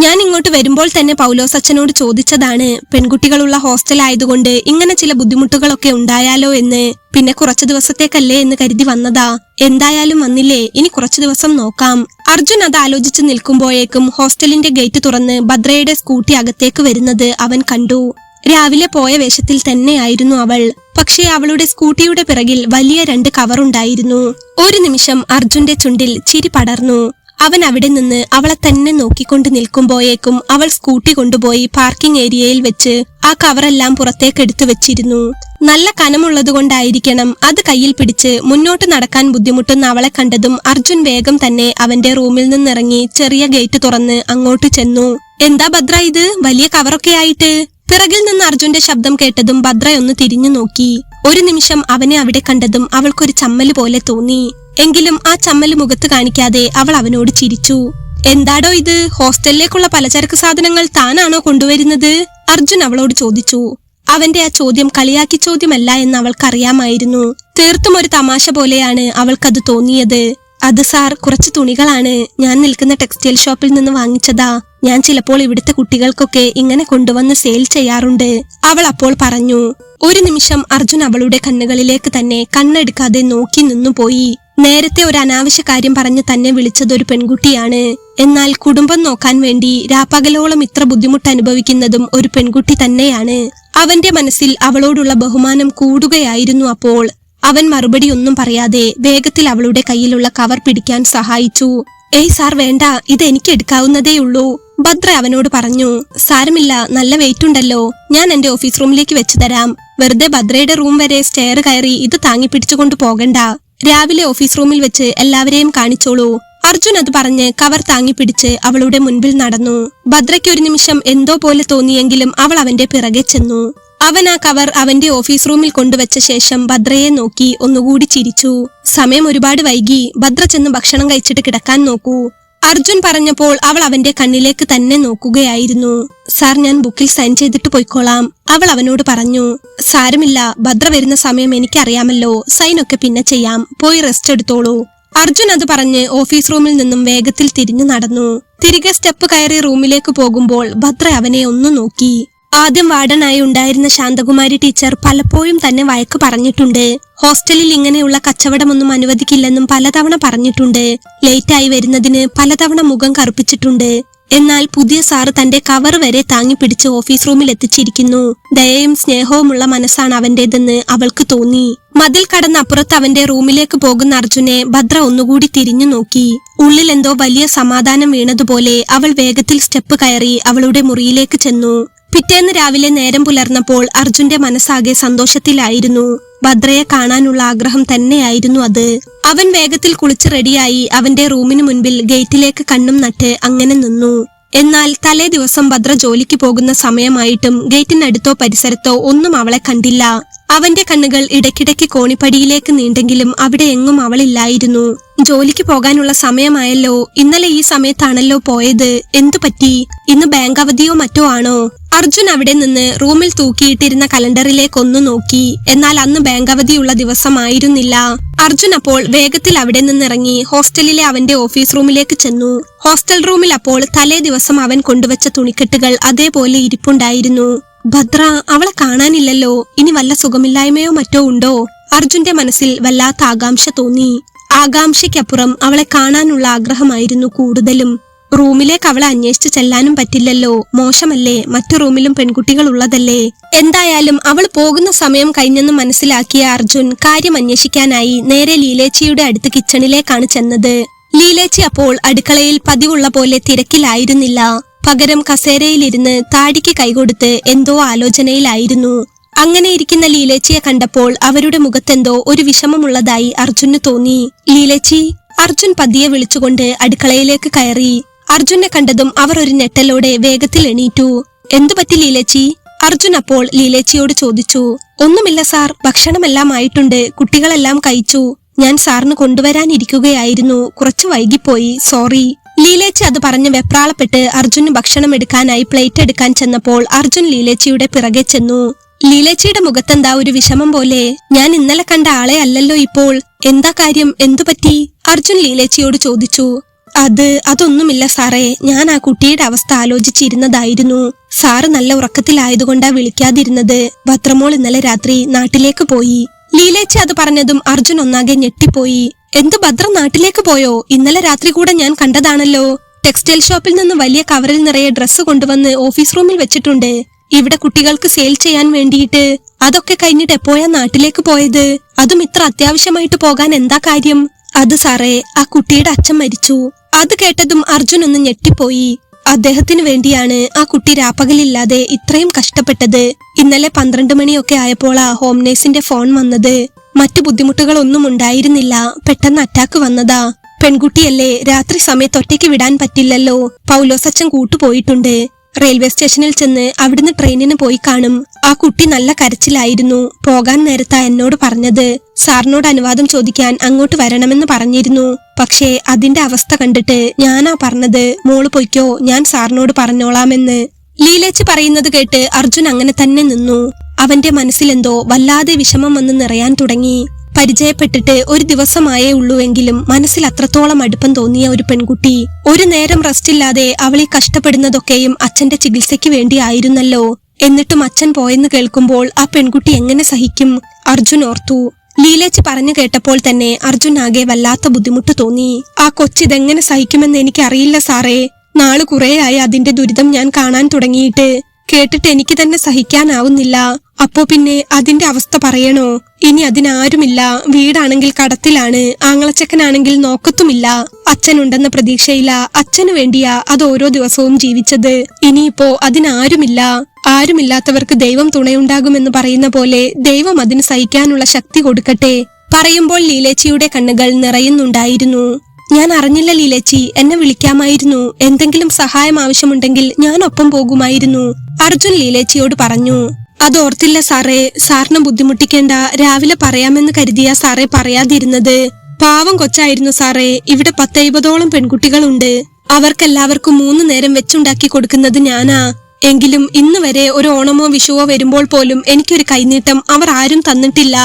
ഞാൻ ഇങ്ങോട്ട് വരുമ്പോൾ തന്നെ പൗലോസ് അച്ഛനോട് ചോദിച്ചതാണ്, പെൺകുട്ടികളുള്ള ഹോസ്റ്റൽ ആയതുകൊണ്ട് ഇങ്ങനെ ചില ബുദ്ധിമുട്ടുകളൊക്കെ ഉണ്ടായാലോ എന്ന്. പിന്നെ കുറച്ചു ദിവസത്തേക്കല്ലേ എന്ന് കരുതി വന്നതാ. എന്തായാലും വന്നില്ലേ, ഇനി കുറച്ചു ദിവസം നോക്കാം. അർജുൻ അത് ആലോചിച്ച് നിൽക്കുമ്പോഴേക്കും ഹോസ്റ്റലിന്റെ ഗേറ്റ് തുറന്ന് ഭദ്രയുടെ സ്കൂട്ടി അകത്തേക്ക് വരുന്നത് അവൻ കണ്ടു. രാവിലെ പോയ വേഷത്തിൽ തന്നെയായിരുന്നു അവൾ. പക്ഷേ അവളുടെ സ്കൂട്ടിയുടെ പിറകിൽ വലിയ 2 കവറുണ്ടായിരുന്നു. ഒരു നിമിഷം അർജുന്റെ ചുണ്ടിൽ ചിരി പടർന്നു. അവൻ അവിടെ നിന്ന് അവളെ തന്നെ നോക്കിക്കൊണ്ട് നിൽക്കുമ്പോഴേക്കും അവൾ സ്കൂട്ടി കൊണ്ടുപോയി പാർക്കിംഗ് ഏരിയയിൽ വെച്ച് ആ കവറെല്ലാം പുറത്തേക്ക് എടുത്തു വെച്ചിരുന്നു. നല്ല കനമുള്ളതുകൊണ്ടായിരിക്കണം അത് കയ്യിൽ പിടിച്ച് മുന്നോട്ട് നടക്കാൻ ബുദ്ധിമുട്ടുന്ന അവളെ കണ്ടതും അർജുൻ വേഗം തന്നെ അവന്റെ റൂമിൽ നിന്നിറങ്ങി ചെറിയ ഗേറ്റ് തുറന്ന് അങ്ങോട്ട് ചെന്നു. എന്താ ഭദ്ര ഇത്, വലിയ കവറൊക്കെ ആയിട്ട്? പിറകിൽ നിന്ന് അർജുന്റെ ശബ്ദം കേട്ടതും ഭദ്ര ഒന്ന് തിരിഞ്ഞു നോക്കി. ഒരു നിമിഷം അവനെ അവിടെ കണ്ടതും അവൾക്കൊരു ചമ്മല് പോലെ തോന്നി. എങ്കിലും ആ ചമ്മല് മുഖത്ത് കാണിക്കാതെ അവൾ അവനോട് ചിരിച്ചു. എന്താടോ ഇത്, ഹോസ്റ്റലിലേക്കുള്ള പലചരക്ക് സാധനങ്ങൾ താനാണോ കൊണ്ടുവരുന്നത്? അർജുൻ അവളോട് ചോദിച്ചു. അവന്റെ ആ ചോദ്യം കളിയാക്കി ചോദ്യമല്ല എന്ന് അവൾക്കറിയാമായിരുന്നു. തീർത്തും ഒരു തമാശ പോലെയാണ് അവൾക്കത് തോന്നിയത്. അത് സാർ, കുറച്ച് തുണികളാണ്. ഞാൻ നിൽക്കുന്ന ടെക്സ്റ്റൈൽ ഷോപ്പിൽ നിന്ന് വാങ്ങിച്ചതാ. ഞാൻ ചിലപ്പോൾ ഇവിടുത്തെ കുട്ടികൾക്കൊക്കെ ഇങ്ങനെ കൊണ്ടുവന്ന് സെയിൽ ചെയ്യാറുണ്ട്, അവൾ അപ്പോൾ പറഞ്ഞു. ഒരു നിമിഷം അർജുൻ അവളുടെ കണ്ണുകളിലേക്ക് തന്നെ കണ്ണെടുക്കാതെ നോക്കി നിന്നുപോയി. നേരത്തെ ഒരു അനാവശ്യ കാര്യം പറഞ്ഞ് തന്നെ വിളിച്ചതൊരു പെൺകുട്ടിയാണ്. എന്നാൽ കുടുംബം നോക്കാൻ വേണ്ടി രാപ്പകലോളം ഇത്ര ബുദ്ധിമുട്ട് അനുഭവിക്കുന്നതും ഒരു പെൺകുട്ടി തന്നെയാണ്. അവന്റെ മനസ്സിൽ അവളോടുള്ള ബഹുമാനം കൂടുകയായിരുന്നു. അപ്പോൾ അവൻ മറുപടി ഒന്നും പറയാതെ വേഗത്തിൽ അവളുടെ കയ്യിലുള്ള കവർ പിടിക്കാൻ സഹായിച്ചു. ഏയ് സാർ, വേണ്ട, ഇത് എനിക്ക് എടുക്കാവുന്നതേയുള്ളൂ, ഭദ്ര അവനോട് പറഞ്ഞു. സാരമില്ല, നല്ല വെയിറ്റ് ഉണ്ടല്ലോ, ഞാൻ എന്റെ ഓഫീസ് റൂമിലേക്ക് വെച്ചു തരാം. വെറുതെ ഭദ്രയുടെ റൂം വരെ സ്റ്റെയർ കയറി ഇത് താങ്ങി പിടിച്ചുകൊണ്ട് പോകണ്ട. രാവിലെ ഓഫീസ് റൂമിൽ വെച്ച് എല്ലാവരെയും കാണിച്ചോളൂ. അർജുൻ അത് പറഞ്ഞ് കവർ താങ്ങി പിടിച്ച് അവളുടെ മുൻപിൽ നടന്നു. ഭദ്രയ്ക്ക് ഒരു നിമിഷം എന്തോ പോലെ തോന്നിയെങ്കിലും അവൾ അവന്റെ പിറകെ ചെന്നു. അവൻ ആ കവർ അവന്റെ ഓഫീസ് റൂമിൽ കൊണ്ടുവച്ച ശേഷം ഭദ്രയെ നോക്കി ഒന്നുകൂടി ചിരിച്ചു. സമയം ഒരുപാട് വൈകി, ഭദ്ര ചെന്ന് ഭക്ഷണം കഴിച്ചിട്ട് കിടക്കാൻ നോക്കൂ, അർജുൻ പറഞ്ഞപ്പോൾ അവൾ അവന്റെ കണ്ണിലേക്ക് തന്നെ നോക്കുകയായിരുന്നു. സാർ, ഞാൻ ബുക്കിൽ സൈൻ ചെയ്തിട്ട് പോയിക്കോളാം, അവൾ അവനോട് പറഞ്ഞു. സാരമില്ല, ഭദ്ര വരുന്ന സമയം എനിക്കറിയാമല്ലോ, സൈനൊക്കെ പിന്നെ ചെയ്യാം, പോയി റെസ്റ്റ് എടുത്തോളൂ. അർജുൻ അത് പറഞ്ഞ് ഓഫീസ് റൂമിൽ നിന്നും വേഗത്തിൽ തിരിഞ്ഞു നടന്നു. തിരികെ സ്റ്റെപ്പ് കയറി റൂമിലേക്ക് പോകുമ്പോൾ ഭദ്ര അവനെ ഒന്ന് നോക്കി. ആദ്യം വാർഡനായി ഉണ്ടായിരുന്ന ശാന്തകുമാരി ടീച്ചർ പലപ്പോഴും തന്നെ വഴക്ക് പറഞ്ഞിട്ടുണ്ട്. ഹോസ്റ്റലിൽ ഇങ്ങനെയുള്ള കച്ചവടമൊന്നും അനുവദിക്കില്ലെന്നും പലതവണ പറഞ്ഞിട്ടുണ്ട്. ലേറ്റായി വരുന്നതിന് പലതവണ മുഖം കറുപ്പിച്ചിട്ടുണ്ട്. എന്നാൽ പുതിയ സാറ് തന്റെ കവർ വരെ താങ്ങി പിടിച്ച് ഓഫീസ് റൂമിൽ എത്തിച്ചിരിക്കുന്നു. ദയയും സ്നേഹവുമുള്ള മനസ്സാണ് അവന്റേതെന്ന് അവൾക്ക് തോന്നി. മതിൽ കടന്ന് അപ്പുറത്ത് അവന്റെ റൂമിലേക്ക് പോകുന്ന അർജുനെ ഭദ്ര ഒന്നുകൂടി തിരിഞ്ഞു നോക്കി. ഉള്ളിൽ എന്തോ വലിയ സമാധാനം വീണതുപോലെ അവൾ വേഗത്തിൽ സ്റ്റെപ്പ് കയറി അവളുടെ മുറിയിലേക്ക് ചെന്നു. പിറ്റേന്ന് രാവിലെ നേരം പുലർന്നപ്പോൾ അർജുന്റെ മനസ്സാകെ സന്തോഷത്തിലായിരുന്നു. ഭദ്രയെ കാണാനുള്ള ആഗ്രഹം തന്നെയായിരുന്നു അത്. അവൻ വേഗത്തിൽ കുളിച്ച് റെഡിയായി അവന്റെ റൂമിന് മുൻപിൽ ഗേറ്റിലേക്ക് കണ്ണും നട്ട് അങ്ങനെ നിന്നു. എന്നാൽ തലേ ദിവസം ഭദ്ര ജോലിക്ക് പോകുന്ന സമയമായിട്ടും ഗേറ്റിനടുത്തോ പരിസരത്തോ ഒന്നും അവളെ കണ്ടില്ല. അവന്റെ കണ്ണുകൾ ഇടയ്ക്കിടയ്ക്ക് കോണിപ്പടിയിലേക്ക് നീണ്ടെങ്കിലും അവിടെ എങ്ങും അവളില്ലായിരുന്നു. ജോലിക്ക് പോകാനുള്ള സമയമായല്ലോ, ഇന്നലെ ഈ സമയത്താണല്ലോ പോയത്, എന്തു പറ്റി? ഇന്ന് ബാങ്ക് അവധിയോ മറ്റോ ആണോ? അർജുൻ അവിടെ നിന്ന് റൂമിൽ തൂക്കിയിട്ടിരുന്ന കലണ്ടറിലേക്കൊന്നു നോക്കി. എന്നാൽ അന്ന് ബാങ്ക് അവധിയുള്ള ദിവസമായിരുന്നില്ല. അർജുൻ അപ്പോൾ വേഗത്തിൽ അവിടെ നിന്നിറങ്ങി ഹോസ്റ്റലിലെ അവന്റെ ഓഫീസ് റൂമിലേക്ക് ചെന്നു. ഹോസ്റ്റൽ റൂമിൽ അപ്പോൾ തലേ ദിവസം അവൻ കൊണ്ടുവച്ച തുണിക്കെട്ടുകൾ അതേപോലെ ഇരിപ്പുണ്ടായിരുന്നു. ഭദ്ര, അവളെ കാണാനില്ലല്ലോ, ഇനി വല്ല സുഖമില്ലായ്മയോ മറ്റോ ഉണ്ടോ? അർജുന്റെ മനസ്സിൽ വല്ലാത്ത ആകാംക്ഷ തോന്നി. ആകാംക്ഷയ്ക്കപ്പുറം അവളെ കാണാനുള്ള ആഗ്രഹമായിരുന്നു കൂടുതലും. റൂമിലേക്ക് അവളെ അന്വേഷിച്ചു ചെല്ലാനും പറ്റില്ലല്ലോ, മോശമല്ലേ, മറ്റു റൂമിലും പെൺകുട്ടികൾ ഉള്ളതല്ലേ. എന്തായാലും അവൾ പോകുന്ന സമയം കഴിഞ്ഞെന്ന് മനസ്സിലാക്കിയ അർജുൻ കാര്യം അന്വേഷിക്കാനായി നേരെ ലീലേച്ചിയുടെ അടുത്ത് കിച്ചണിലേക്കാണ് ചെന്നത്. ലീലേച്ചി അപ്പോൾ അടുക്കളയിൽ പതിവുള്ള പോലെ തിരക്കിലായിരുന്നില്ല. പകരം കസേരയിലിരുന്ന് താടിക്ക് കൈകൊടുത്ത് എന്തോ ആലോചനയിലായിരുന്നു. അങ്ങനെ ഇരിക്കുന്ന ലീലേച്ചിയെ കണ്ടപ്പോൾ അവരുടെ മുഖത്തെന്തോ ഒരു വിഷമമുള്ളതായി അർജുന് തോന്നി. ലീലേച്ചി, അർജുൻ പതിയെ വിളിച്ചുകൊണ്ട് അടുക്കളയിലേക്ക് കയറി. അർജുനെ കണ്ടതും അവർ ഒരു ഞെട്ടലോടെ വേഗത്തിൽ എണീറ്റു. എന്തു പറ്റി ലീലേച്ചി? അർജുൻ അപ്പോൾ ലീലേച്ചിയോട് ചോദിച്ചു. ഒന്നുമില്ല സാർ, ഭക്ഷണമെല്ലാം ആയിട്ടുണ്ട്, കുട്ടികളെല്ലാം കഴിച്ചു. ഞാൻ സാറിന് കൊണ്ടുവരാനിരിക്കുകയായിരുന്നു, കുറച്ച് വൈകിപ്പോയി, സോറി. ലീലേച്ചി അത് പറഞ്ഞ് വെപ്രാളപ്പെട്ട് അർജുന് ഭക്ഷണം എടുക്കാനായി പ്ലേറ്റ് എടുക്കാൻ ചെന്നപ്പോൾ അർജുൻ ലീലേച്ചിയുടെ പിറകെ ചെന്നു. ലീലേച്ചിയുടെ മുഖത്തെന്താ ഒരു വിഷമം പോലെ. ഞാൻ ഇന്നലെ കണ്ട ആളെ അല്ലല്ലോ ഇപ്പോൾ, എന്താ കാര്യം, എന്തു പറ്റി? അർജുൻ ലീലേച്ചിയോട് ചോദിച്ചു. അതൊന്നുമില്ല സാറേ, ഞാൻ ആ കുട്ടിയുടെ അവസ്ഥ ആലോചിച്ചിരുന്നതായിരുന്നു. സാറ് നല്ല ഉറക്കത്തിലായതുകൊണ്ടാ വിളിക്കാതിരുന്നത്. ഭദ്രമോൾ ഇന്നലെ രാത്രി നാട്ടിലേക്ക് പോയി. ലീലേച്ചി അത് പറഞ്ഞതും അർജുൻ ഒന്നാകെ ഞെട്ടിപ്പോയി. എന്ത്, ഭദ്ര നാട്ടിലേക്ക് പോയോ? ഇന്നലെ രാത്രി കൂടെ ഞാൻ കണ്ടതാണല്ലോ. ടെക്സ്റ്റൈൽ ഷോപ്പിൽ നിന്ന് വലിയ കവറിൽ നിറയെ ഡ്രസ്സ് കൊണ്ടുവന്ന് ഓഫീസ് റൂമിൽ വെച്ചിട്ടുണ്ട്, ഇവിടെ കുട്ടികൾക്ക് സെയിൽ ചെയ്യാൻ വേണ്ടിയിട്ട്. അതൊക്കെ കഴിഞ്ഞിട്ട് എപ്പോഴാ നാട്ടിലേക്ക് പോയത്? അതും ഇത്ര അത്യാവശ്യമായിട്ട് പോകാൻ എന്താ കാര്യം? അത് സാറേ, ആ കുട്ടിയുടെ അച്ഛൻ മരിച്ചു. അത് കേട്ടതും അർജുൻ ഒന്ന് ഞെട്ടിപ്പോയി. അദ്ദേഹത്തിന് വേണ്ടിയാണ് ആ കുട്ടി രാപ്പകലില്ലാതെ ഇത്രയും കഷ്ടപ്പെട്ടത്. ഇന്നലെ 12 മണിയൊക്കെ ആയപ്പോളാ ഹോം നേഴ്സിന്റെ ഫോൺ വന്നത്. മറ്റു ബുദ്ധിമുട്ടുകളൊന്നും ഉണ്ടായിരുന്നില്ല, പെട്ടെന്ന് അറ്റാക്ക് വന്നതാ. പെൺകുട്ടിയല്ലേ, രാത്രി സമയത്ത് ഒറ്റയ്ക്ക് വിടാൻ പറ്റില്ലല്ലോ. പൗലോസച്ചൻ കൂട്ടുപോയിട്ടുണ്ട്. റെയിൽവേ സ്റ്റേഷനിൽ ചെന്ന് അവിടുന്ന് ട്രെയിനിന് പോയി കാണും. ആ കുട്ടി നല്ല കരച്ചിലായിരുന്നു. പോകാൻ നേരത്താ എന്നോട് പറഞ്ഞത്. സാറിനോട് അനുവാദം ചോദിക്കാൻ അങ്ങോട്ട് വരണമെന്ന് പറഞ്ഞിരുന്നു. പക്ഷേ അതിന്റെ അവസ്ഥ കണ്ടിട്ട് ഞാനാ പറഞ്ഞത്, മോള് പൊയ്ക്കോ, ഞാൻ സാറിനോട് പറഞ്ഞോളാമെന്ന്. ലീലേച്ചി പറയുന്നത് കേട്ട് അർജുൻ അങ്ങനെ തന്നെ നിന്നു. അവന്റെ മനസ്സിലെന്തോ വല്ലാതെ വിഷമം വന്ന് നിറയാൻ തുടങ്ങി. പരിചയപ്പെട്ടിട്ട് ഒരു ദിവസമായേ ഉള്ളൂവെങ്കിലും മനസ്സിൽ അത്രത്തോളം അടുപ്പം തോന്നിയ ഒരു പെൺകുട്ടി. ഒരു നേരം റെസ്റ്റില്ലാതെ അവളെ കഷ്ടപ്പെടുന്നതൊക്കെയും അച്ഛന്റെ ചികിത്സയ്ക്ക് വേണ്ടിയായിരുന്നല്ലോ. എന്നിട്ടും അച്ഛൻ പോയെന്ന് കേൾക്കുമ്പോൾ ആ പെൺകുട്ടി എങ്ങനെ സഹിക്കും? അർജുൻ ഓർത്തു. ലീലേച്ചി പറഞ്ഞു കേട്ടപ്പോൾ തന്നെ അർജുൻ ആകെ വല്ലാത്ത ബുദ്ധിമുട്ട് തോന്നി. ആ കൊച്ചിതെങ്ങനെ സഹിക്കുമെന്ന് എനിക്കറിയില്ല സാറേ. നാള് കുറേയായി അതിന്റെ ദുരിതം ഞാൻ കാണാൻ തുടങ്ങിയിട്ട്. കേട്ടിട്ട് എനിക്ക് തന്നെ സഹിക്കാനാവുന്നില്ല. അപ്പോ പിന്നെ അതിന്റെ അവസ്ഥ പറയണോ? ഇനി അതിനാരുമില്ല. വീടാണെങ്കിൽ കടത്തിലാണ്. ആങ്ങളച്ചക്കനാണെങ്കിൽ നോക്കത്തുമില്ല. അച്ഛനുണ്ടെന്ന പ്രതീക്ഷയില്ല. അച്ഛനു വേണ്ടിയാ അത് ഓരോ ദിവസവും ജീവിച്ചത്. ഇനിയിപ്പോ അതിനാരുമില്ല. ആരുമില്ലാത്തവർക്ക് ദൈവം തുണയുണ്ടാകുമെന്ന് പറയുന്ന പോലെ ദൈവം അതിന് സഹിക്കാനുള്ള ശക്തി കൊടുക്കട്ടെ. പറയുമ്പോൾ ലീലേച്ചിയുടെ കണ്ണുകൾ നിറയുന്നുണ്ടായിരുന്നു. ഞാൻ അറിഞ്ഞില്ല ലീലേച്ചി, എന്നെ വിളിക്കാമായിരുന്നു. എന്തെങ്കിലും സഹായം ആവശ്യമുണ്ടെങ്കിൽ ഞാൻ ഒപ്പം പോകുമായിരുന്നു, അർജുൻ ലീലേച്ചിയോട് പറഞ്ഞു. അതോർത്തില്ല സാറേ. സാറിനെ ബുദ്ധിമുട്ടിക്കേണ്ട. രാവിലെ പറയാമെന്ന് കരുതിയാ സാറേ പറയാതിരുന്നത്. പാവം കൊച്ചായിരുന്നു സാറേ. ഇവിടെ 10-50ഓളം പെൺകുട്ടികളുണ്ട്. അവർക്കെല്ലാവർക്കും 3 നേരം വെച്ചുണ്ടാക്കി കൊടുക്കുന്നത് ഞാനാ. എങ്കിലും ഇന്ന് വരെ ഒരു ഓണമോ വിഷുവോ വരുമ്പോൾ പോലും എനിക്കൊരു കൈനീട്ടം അവർ ആരും തന്നിട്ടില്ല.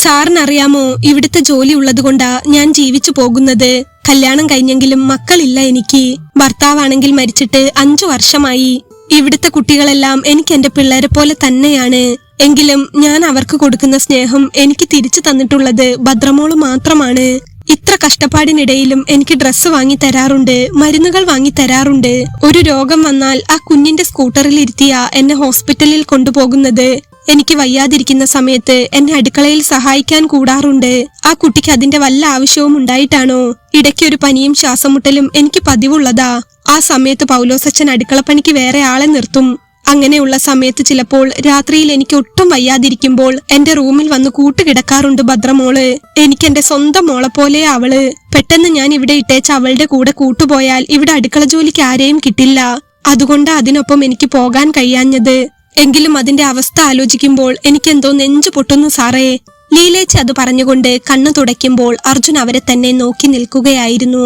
സാറിനറിയാമോ, ഇവിടുത്തെ ജോലി ഉള്ളതുകൊണ്ടാ ഞാൻ ജീവിച്ചു പോകുന്നത്. കല്യാണം കഴിഞ്ഞെങ്കിലും മക്കളില്ല എനിക്ക്. ഭർത്താവാണെങ്കിൽ മരിച്ചിട്ട് 5 വർഷമായി. ഇവിടുത്തെ കുട്ടികളെല്ലാം എനിക്ക് എന്റെ പിള്ളേരെ പോലെ തന്നെയാണ്. എങ്കിലും ഞാൻ അവർക്ക് കൊടുക്കുന്ന സ്നേഹം എനിക്ക് തിരിച്ചു തന്നിട്ടുള്ളത് ഭദ്രമോള് മാത്രമാണ്. ഇത്ര കഷ്ടപ്പാടിനിടയിലും എനിക്ക് ഡ്രസ്സ് വാങ്ങി തരാറുണ്ട്, മരുന്നുകൾ വാങ്ങി തരാറുണ്ട്. ഒരു രോഗം വന്നാൽ ആ കുഞ്ഞിന്റെ സ്കൂട്ടറിൽ ഇരുത്തിയാ എന്നെ ഹോസ്പിറ്റലിൽ കൊണ്ടുപോകുന്നത്. എനിക്ക് വയ്യാതിരിക്കുന്ന സമയത്ത് എന്നെ അടുക്കളയിൽ സഹായിക്കാൻ കൂടാറുണ്ട്. ആ കുട്ടിക്ക് അതിന്റെ വല്ല ആവശ്യവും ഉണ്ടായിട്ടാണോ? ഇടയ്ക്കൊരു പനിയും ശ്വാസമുട്ടലും എനിക്ക് പതിവുള്ളതാ. ആ സമയത്ത് പൗലോസച്ചൻ അടുക്കളപ്പണിക്ക് വേറെ ആളെ നിർത്തും. അങ്ങനെയുള്ള സമയത്ത് ചിലപ്പോൾ രാത്രിയിൽ എനിക്ക് ഒട്ടും വയ്യാതിരിക്കുമ്പോൾ എന്റെ റൂമിൽ വന്ന് കൂട്ടുകിടക്കാറുണ്ട് ഭദ്രമോള്. എനിക്ക് എന്റെ സ്വന്തം മോളെ പോലെ അവള്. പെട്ടെന്ന് ഞാൻ ഇവിടെ ഇട്ടേച്ച് അവളുടെ കൂടെ കൂട്ടുപോയാൽ ഇവിടെ അടുക്കള ജോലിക്ക് ആരെയും കിട്ടില്ല. അതുകൊണ്ട് അതിനൊപ്പം എനിക്ക് പോകാൻ കഴിയാഞ്ഞത്. എങ്കിലും അതിന്റെ അവസ്ഥ ആലോചിക്കുമ്പോൾ എനിക്കെന്തോ നെഞ്ചു പൊട്ടുന്നു സാറേ. ലീലേച്ചി അത് പറഞ്ഞുകൊണ്ട് കണ്ണു തുടയ്ക്കുമ്പോൾ അർജുൻ അവരെ തന്നെ നോക്കി നിൽക്കുകയായിരുന്നു.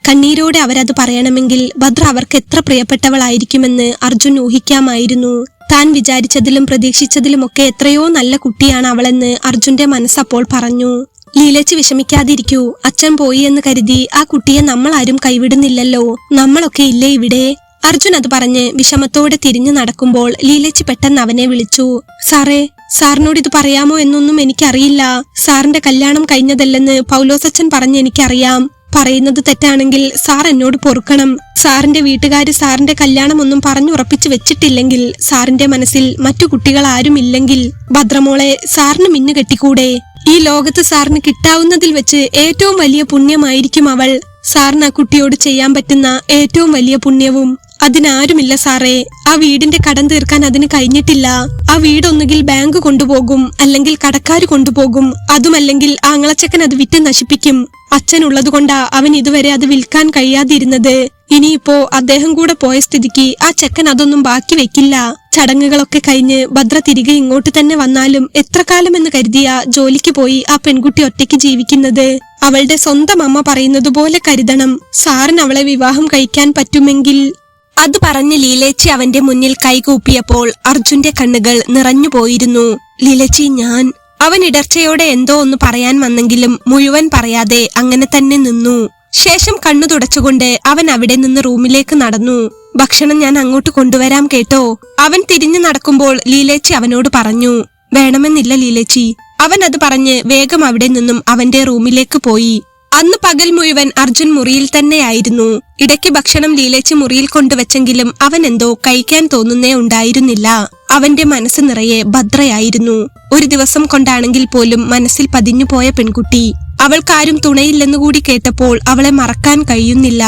കണ്ണീരോടെ അവരത് പറയണമെങ്കിൽ ഭദ്ര അവർക്ക് എത്ര പ്രിയപ്പെട്ടവളായിരിക്കുമെന്ന് അർജുൻ ഊഹിക്കാമായിരുന്നു. താൻ വിചാരിച്ചതിലും പ്രതീക്ഷിച്ചതിലുമൊക്കെ എത്രയോ നല്ല കുട്ടിയാണ് അവളെന്ന് അർജുന്റെ മനസ്സപ്പോൾ പറഞ്ഞു. ലീലേച്ചി വിഷമിക്കാതിരിക്കൂ. അച്ഛൻ പോയി എന്ന് കരുതി ആ കുട്ടിയെ നമ്മൾ ആരും കൈവിടുന്നില്ലല്ലോ. നമ്മളൊക്കെ ഇല്ലേ ഇവിടെ? അർജുൻ അത് പറഞ്ഞ് വിഷമത്തോടെ തിരിഞ്ഞു നടക്കുമ്പോൾ ലീലേച്ചി പെട്ടെന്ന് അവനെ വിളിച്ചു. സാറേ, സാറിനോട് ഇത് പറയാമോ എന്നൊന്നും എനിക്കറിയില്ല. സാറിന്റെ കല്യാണം കഴിഞ്ഞതല്ലെന്ന് പൗലോസച്ചൻ പറഞ്ഞ് എനിക്കറിയാം. പറയുന്നത് തെറ്റാണെങ്കിൽ സാർ എന്നോട് പൊറുക്കണം. സാറിന്റെ വീട്ടുകാര് സാറിന്റെ കല്യാണം ഒന്നും പറഞ്ഞുറപ്പിച്ചു വെച്ചിട്ടില്ലെങ്കിൽ, സാറിന്റെ മനസ്സിൽ മറ്റു കുട്ടികൾ ആരുമില്ലെങ്കിൽ ഭദ്രമോളെ സാറിന് മിന്നു കെട്ടിക്കൂടെ? ഈ ലോകത്ത് സാറിന് കിട്ടാവുന്നതിൽ വെച്ച് ഏറ്റവും വലിയ പുണ്യമായിരിക്കും അവൾ. സാറിന് ആ കുട്ടിയോട് ചെയ്യാൻ പറ്റുന്ന ഏറ്റവും വലിയ പുണ്യവും. അതിനാരുമില്ല സാറേ. ആ വീടിന്റെ കടം തീർക്കാൻ അതിന് കഴിഞ്ഞിട്ടില്ല. ആ വീടൊന്നുകിൽ ബാങ്ക് കൊണ്ടുപോകും, അല്ലെങ്കിൽ കടക്കാര് കൊണ്ടുപോകും. അതുമല്ലെങ്കിൽ ആങ്ങളച്ചക്കൻ അത് വിറ്റ് നശിപ്പിക്കും. അച്ഛനുള്ളത് കൊണ്ടാ അവൻ ഇതുവരെ അത് വിൽക്കാൻ കഴിയാതിരുന്നത്. ഇനിയിപ്പോ അദ്ദേഹം കൂടെ പോയ സ്ഥിതിക്ക് ആ ചെക്കൻ അതൊന്നും ബാക്കി വെക്കില്ല. ചടങ്ങുകളൊക്കെ കഴിഞ്ഞ് ഭദ്ര തിരികെ ഇങ്ങോട്ട് തന്നെ വന്നാലും എത്ര കാലമെന്ന് കരുതിയ ജോലിക്ക് പോയി ആ പെൺകുട്ടി ഒറ്റയ്ക്ക് ജീവിക്കുന്നത്? അവളുടെ സ്വന്തം അമ്മ പറയുന്നത് പോലെ കരുതണം. സാറിന് അവളെ വിവാഹം കഴിക്കാൻ പറ്റുമെങ്കിൽ. അത് പറഞ്ഞ് ലീലേച്ചി അവന്റെ മുന്നിൽ കൈകൂപ്പിയപ്പോൾ അർജുന്റെ കണ്ണുകൾ നിറഞ്ഞു പോയിരുന്നു. ലീലേച്ചി, ഞാൻ... അവൻ ഇടർച്ചയോടെ എന്തോ ഒന്ന് പറയാൻ വന്നെങ്കിലും മുഴുവൻ പറയാതെ അങ്ങനെ തന്നെ നിന്നു. ശേഷം കണ്ണു തുടച്ചുകൊണ്ട് അവൻ അവിടെ നിന്ന് റൂമിലേക്ക് നടന്നു. ഭക്ഷണം ഞാൻ അങ്ങോട്ട് കൊണ്ടുവരാം കേട്ടോ, അവൻ തിരിഞ്ഞു നടക്കുമ്പോൾ ലീലേച്ചി അവനോട് പറഞ്ഞു. വേണമെന്നില്ല ലീലേച്ചി. അവൻ അത് പറഞ്ഞ് വേഗം അവിടെ നിന്നും അവന്റെ റൂമിലേക്ക് പോയി. അന്ന് പകൽ മുഴുവൻ അർജുൻ മുറിയിൽ തന്നെയായിരുന്നു. ഇടയ്ക്ക് ഭക്ഷണം ലീലേച്ചി മുറിയിൽ കൊണ്ടുവച്ചെങ്കിലും അവൻ എന്തോ കഴിക്കാൻ തോന്നുന്നേ ഉണ്ടായിരുന്നില്ല. അവന്റെ മനസ്സ് നിറയെ ഭദ്രയായിരുന്നു. ഒരു ദിവസം കൊണ്ടാണെങ്കിൽ പോലും മനസ്സിൽ പതിഞ്ഞു പോയ പെൺകുട്ടി. അവൾക്കാരും തുണയില്ലെന്നുകൂടി കേട്ടപ്പോൾ അവളെ മറക്കാൻ കഴിയുന്നില്ല.